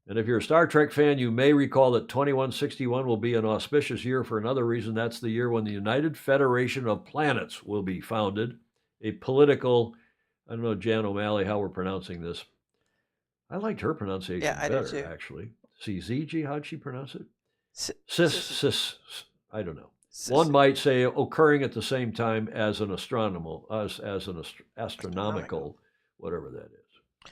And if you're a Star Trek fan, you may recall that 2161 will be an auspicious year for another reason. That's the year when the United Federation of Planets will be founded, a political, I don't know, Jan O'Malley, how we're pronouncing this. I liked her pronunciation I do better, too. actually. CZG, how'd she pronounce it? Sis. I don't know. One might say occurring at the same time as an astronomical, whatever that is.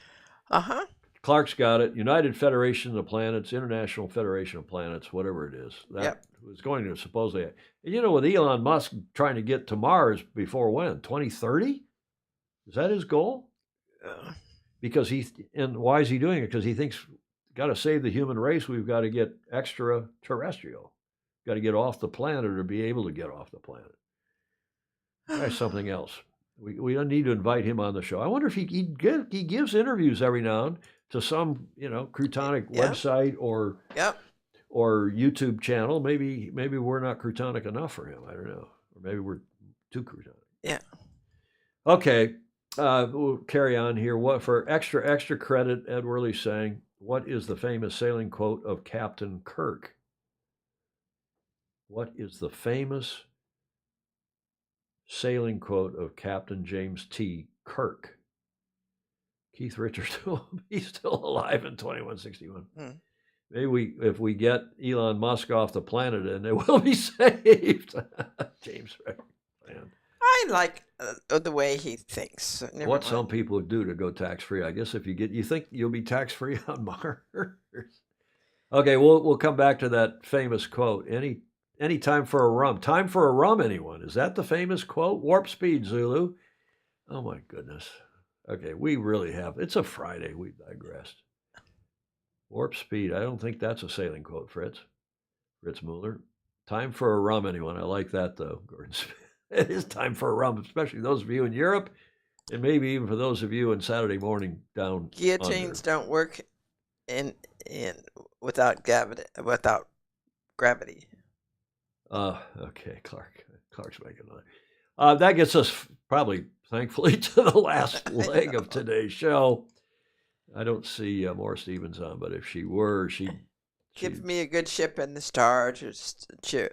Uh-huh. Clark's got it. United Federation of Planets, International Federation of Planets, whatever it is. That was going to supposedly. And with Elon Musk trying to get to Mars before when? 2030? Is that his goal? Because and why is he doing it? Because he thinks, got to save the human race, we've got to get extraterrestrial. Got to get off the planet or be able to get off the planet. Try something else. We don't need to invite him on the show. I wonder if he gives interviews every now and then to some Croutonic website or YouTube channel. Maybe we're not Croutonic enough for him. I don't know, or maybe we're too Croutonic. Yeah. Okay, we'll carry on here. What for extra credit? Ed Worley's saying, what is the famous sailing quote of Captain Kirk? What is the famous sailing quote of Captain James T. Kirk? Keith Richards, he's still alive in 2161. Maybe if we get Elon Musk off the planet and it will be saved. James, man. I like the way he thinks. What some people would do to go tax-free. I guess if you think you'll be tax-free on Mars. Okay, we'll come back to that famous quote. Any time for a rum. Time for a rum, anyone? Is that the famous quote? Warp speed, Zulu. Oh, my goodness. Okay, we really have. It's a Friday. We digressed. Warp speed. I don't think that's a sailing quote, Fritz Mueller. Time for a rum, anyone? I like that, though, Gordon Smith. It is time for a rum, especially those of you in Europe, and maybe even for those of you in Saturday morning down Guillotines don't work without gravity. Okay, Clark's making that. That gets us probably, thankfully, to the last leg of today's show. I don't see Maura Stevens on, but if she were, she'd give me a good ship in the star to steer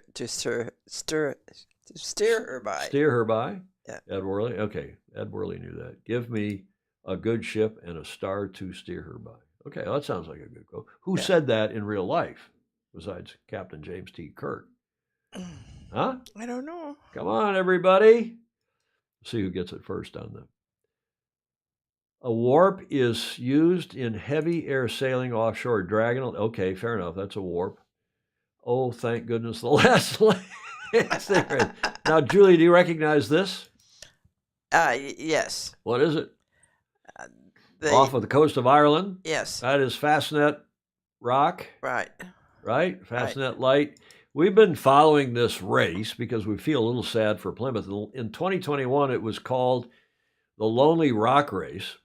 her by. Steer her by? Yeah. Ed Worley? Okay, Ed Worley knew that. Give me a good ship and a star to steer her by. Okay, well, that sounds like a good quote. Who said that in real life, besides Captain James T. Kirk? Huh? I don't know. Come on, everybody. See who gets it first on them. A warp is used in heavy air sailing offshore, dragging. Okay, fair enough. That's a warp. Oh, thank goodness, the last leg. Now, Julie, do you recognize this? Yes. What is it? Off of the coast of Ireland? Yes. That is Fastnet Rock. Right. Right? Fastnet Light. We've been following this race because we feel a little sad for Plymouth. In 2021, it was called the Lonely Rock Race.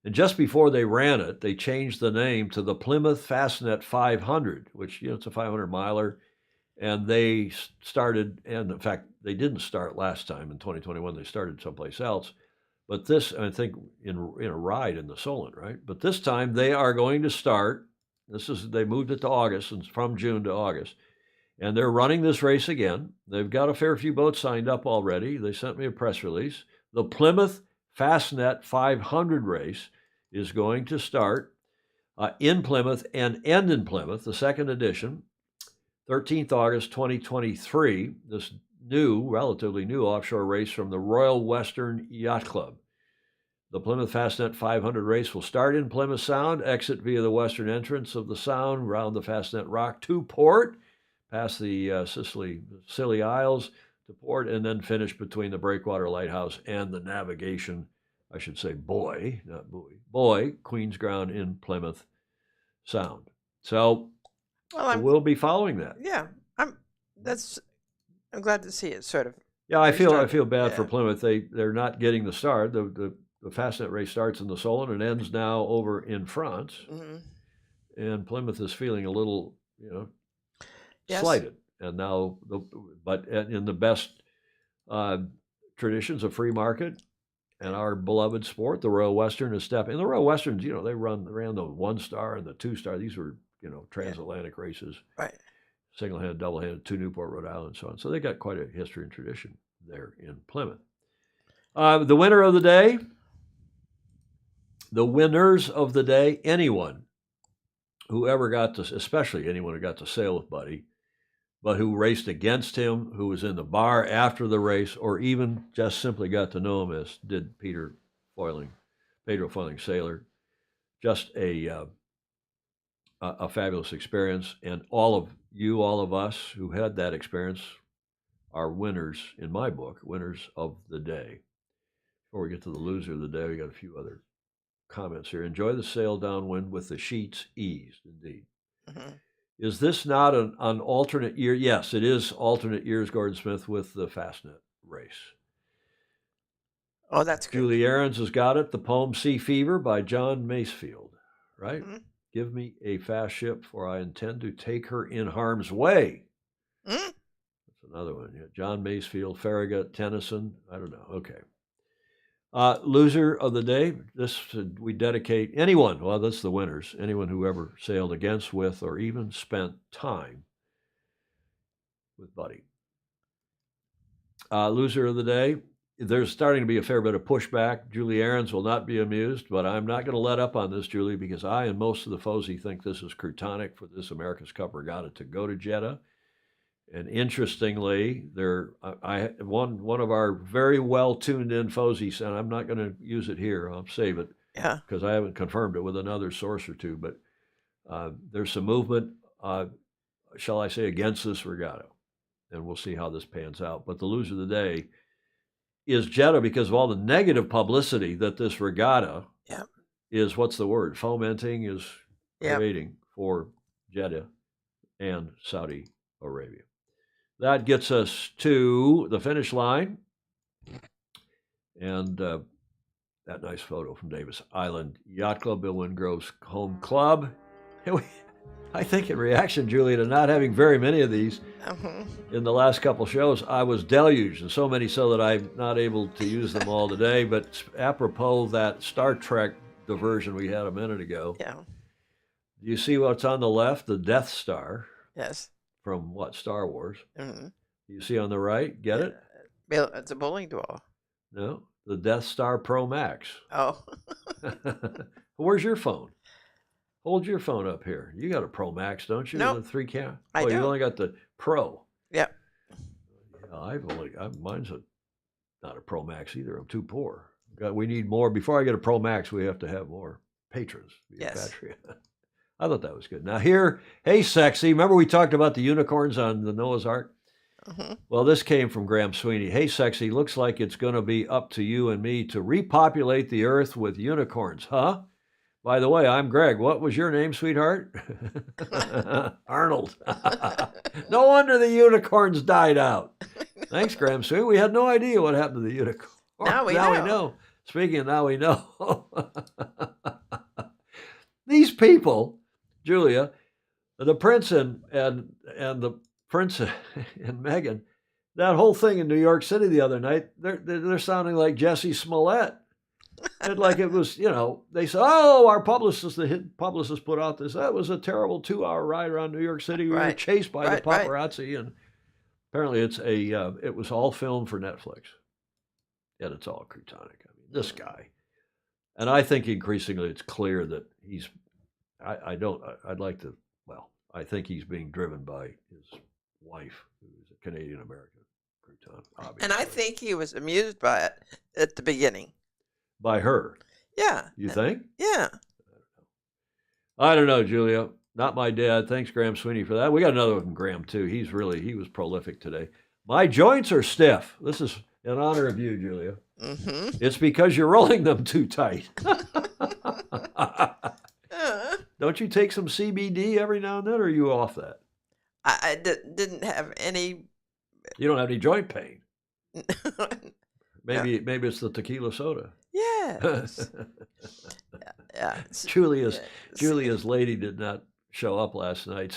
And just before they ran it, they changed the name to the Plymouth Fastnet 500, which, it's a 500-miler. And they started, and in fact, they didn't start last time in 2021. They started someplace else. But this, I think, in a ride in the Solent, right? But this time they are going to start. They moved it to August, and from June to August. And they're running this race again. They've got a fair few boats signed up already. They sent me a press release. The Plymouth Fastnet 500 race is going to start in Plymouth and end in Plymouth, the second edition, 13th August 2023. This relatively new offshore race from the Royal Western Yacht Club. The Plymouth Fastnet 500 race will start in Plymouth Sound, exit via the western entrance of the Sound, round the Fastnet Rock to port, past the Scilly Isles to port, and then finish between the Breakwater Lighthouse and the navigation, I should say buoy, not buoy, buoy, Queen's Ground in Plymouth Sound. So we'll be folling that. Yeah, I'm glad to see it sort of. Yeah, I feel bad for Plymouth. They're not getting the start. The Fastnet race starts in the Solent and ends now over in France, and Plymouth is feeling a little, slighted. And now, but in the best traditions of free market, And our beloved sport, the Royal Western, is stepping. And the Royal Westerns, you know, they ran the 1-star and the 2-star. These were, you know, transatlantic races. Right. Single-handed, double-handed, to Newport, Rhode Island, and so on. So they got quite a history and tradition there in Plymouth. The winner of the day, the winners of the day, anyone who ever got to, especially anyone who got to sail with Buddy, but who raced against him, who was in the bar after the race, or even just simply got to know him, as did Pedro Foiling Sailor. Just a fabulous experience. And all of us who had that experience are winners, in my book, winners of the day. Before we get to the loser of the day, we got a few other comments here. Enjoy the sail downwind with the sheets eased, indeed. Mm-hmm. Is this not an alternate year? Yes, it is alternate years, Gordon Smith, with the Fastnet race. Oh, that's good. Julie Aarons has got it. The poem Sea Fever by John Masefield, right? Mm-hmm. Give me a fast ship, for I intend to take her in harm's way. Mm-hmm. That's another one. Yeah. John Masefield, Farragut, Tennyson. I don't know. Okay. Loser of the day, this we dedicate anyone, well, that's the winners, anyone who ever sailed against, with, or even spent time with Buddy. Loser of the day, there's starting to be a fair bit of pushback. Julie Aarons will not be amused, but I'm not going to let up on this, Julie, because I and most of the Fozy think this is Croutonic for this America's Cup Regatta to go to Jeddah. And interestingly, one of our very well tuned in Fozies, and I'm not going to use it here. I'll save it, because I haven't confirmed it with another source or two. But there's some movement, shall I say, against this regatta, and we'll see how this pans out. But the loser of the day is Jeddah, because of all the negative publicity that this regatta is. What's the word? Fomenting, is creating for Jeddah and Saudi Arabia. That gets us to the finish line. And that nice photo from Davis Island Yacht Club, Bill Wingrove's home club. I think in reaction, Julie, to not having very many of these in the last couple shows, I was deluged, and so many so that I'm not able to use them all today. But apropos that Star Trek diversion we had a minute ago, do you see what's on the left? The Death Star. Yes. From what, Star Wars? Mm-hmm. You see on the right? Get it? It's a bowling ball. No, the Death Star Pro Max. Oh. Where's your phone? Hold your phone up here. You got a Pro Max, don't you? No. The 3 cam. I don't. You've only got the Pro. Yep. Yeah, mine's not a Pro Max either. I'm too poor. We need more. Before I get a Pro Max, we have to have more patrons. Yes. I thought that was good. Now here, hey, sexy. Remember we talked about the unicorns on the Noah's Ark? Mm-hmm. Well, this came from Graham Sweeney. Hey, sexy, looks like it's going to be up to you and me to repopulate the earth with unicorns, huh? By the way, I'm Greg. What was your name, sweetheart? Arnold. No wonder the unicorns died out. Thanks, Graham Sweeney. We had no idea what happened to the unicorns. Now we know. Speaking of now we know. These people, Julia, the prince and the prince and Meghan, that whole thing in New York City the other night, they're sounding like Jesse Smollett. And like it was, they said, oh, our publicist, the hit publicist put out this, that was a terrible 2-hour ride around New York City. We were chased by the paparazzi. And apparently it was all filmed for Netflix. And it's all Croutonic. I mean, this guy. And I think increasingly it's clear that I think he's being driven by his wife, who's a Canadian-American crouton, obviously. And I think he was amused by it at the beginning. By her? Yeah. You think? Yeah. I don't know, Julia. Not my dad. Thanks, Graham Sweeney, for that. We got another one from Graham, too. He was prolific today. My joints are stiff. This is in honor of you, Julia. Mm-hmm. It's because you're rolling them too tight. Don't you take some CBD every now and then, or are you off that? I didn't have any. You don't have any joint pain. Maybe it's the tequila soda. Yes. Yeah. Julia's lady did not show up last night,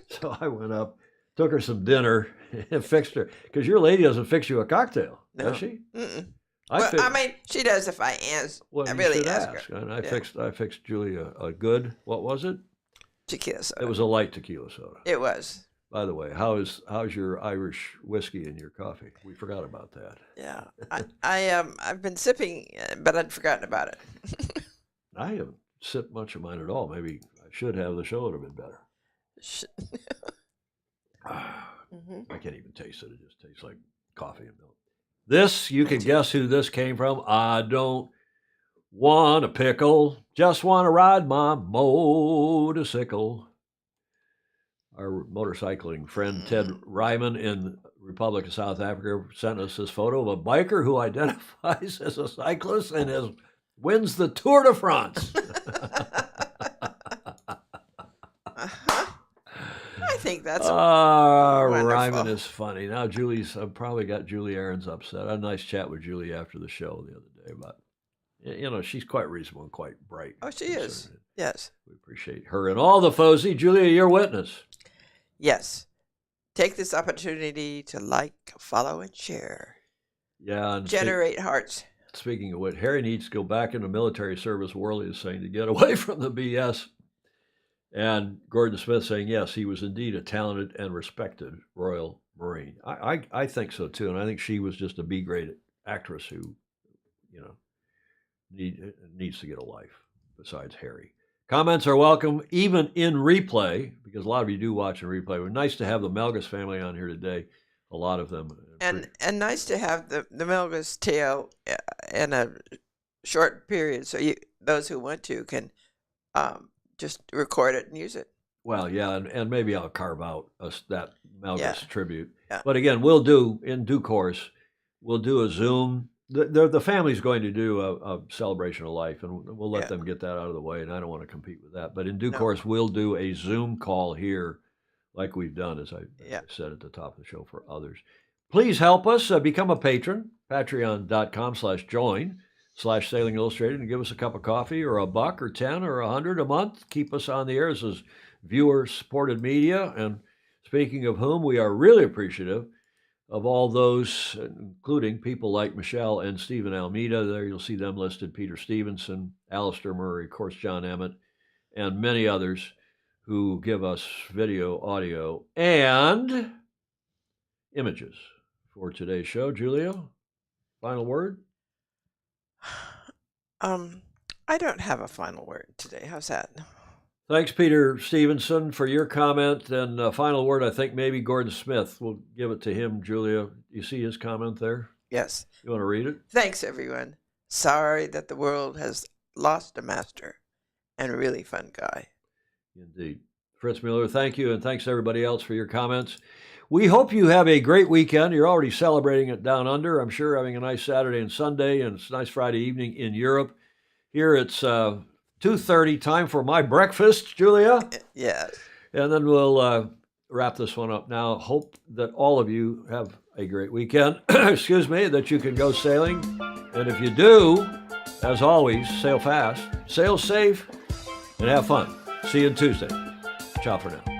so I went up, took her some dinner, and fixed her, because your lady doesn't fix you a cocktail, does she? Mm-mm. I mean, she does if I ask. Well, I you really should ask ask. her. And I Yeah. fixed Julia a good, what was it? Tequila soda. It was a light tequila soda. It was. By the way, how's your Irish whiskey in your coffee? We forgot about that. Yeah. I've been sipping, but I'd forgotten about it. I haven't sipped much of mine at all. Maybe I should have. The show would have been better. I can't even taste it. It just tastes like coffee and milk. This, you can guess who this came from. I don't want a pickle, just want to ride my motorcycle. Our motorcycling friend Ted Ryman in Republic of South Africa sent us this photo of a biker who identifies as a cyclist and wins the Tour de France. I think that's wonderful. Ryman is funny. Now I've probably got Julie Aarons upset. I had a nice chat with Julie after the show the other day about, she's quite reasonable and quite bright. Oh, she is. Yes. We appreciate her and all the Fozy. Julia, your witness. Yes. Take this opportunity to like, follow, and share. Yeah. And generate hearts. Speaking of which, Harry needs to go back into military service, Worley is saying, to get away from the BS. And Gordon Smith saying, yes, he was indeed a talented and respected Royal Marine. I think so, too. And I think she was just a B-grade actress who, needs to get a life besides Harry. Comments are welcome, even in replay, because a lot of you do watch in replay. It was nice to have the Melges family on here today, a lot of them. And nice to have the Melges tale in a short period, so those who want to can just record it and use it. Well, yeah, and maybe I'll carve out that Melges tribute. Yeah. But again, we'll do, in due course, we'll do a Zoom. The family's going to do a celebration of life, and we'll let them get that out of the way, and I don't want to compete with that. But in due course, we'll do a Zoom call here like we've done, as I said at the top of the show, for others. Please help us become a patron, patreon.com/join/Sailing Illustrated, and give us a cup of coffee or $1 or $10 or $100 a month. Keep us on the air. This is viewer-supported media, and speaking of whom, we are really appreciative of all those, including people like Michelle and Stephen Almeida. There you'll see them listed, Peter Stevenson, Alistair Murray, of course, John Emmett, and many others who give us video, audio, and images for today's show. Julia, final word? I don't have a final word today. How's that? Thanks, Peter Stevenson, for your comment. And final word, I think maybe Gordon Smith. We'll give it to him, Julia. You see his comment there? Yes. You want to read it? Thanks, everyone. Sorry that the world has lost a master and a really fun guy. Indeed. Fritz Mueller, thank you. And thanks to everybody else for your comments. We hope you have a great weekend. You're already celebrating it down under, I'm sure, having a nice Saturday and Sunday, and it's a nice Friday evening in Europe. Here it's 2:30, time for my breakfast, Julia. Yes. And then we'll wrap this one up now. Hope that all of you have a great weekend. Excuse me, that you can go sailing. And if you do, as always, sail fast, sail safe, and have fun. See you on Tuesday. Ciao for now.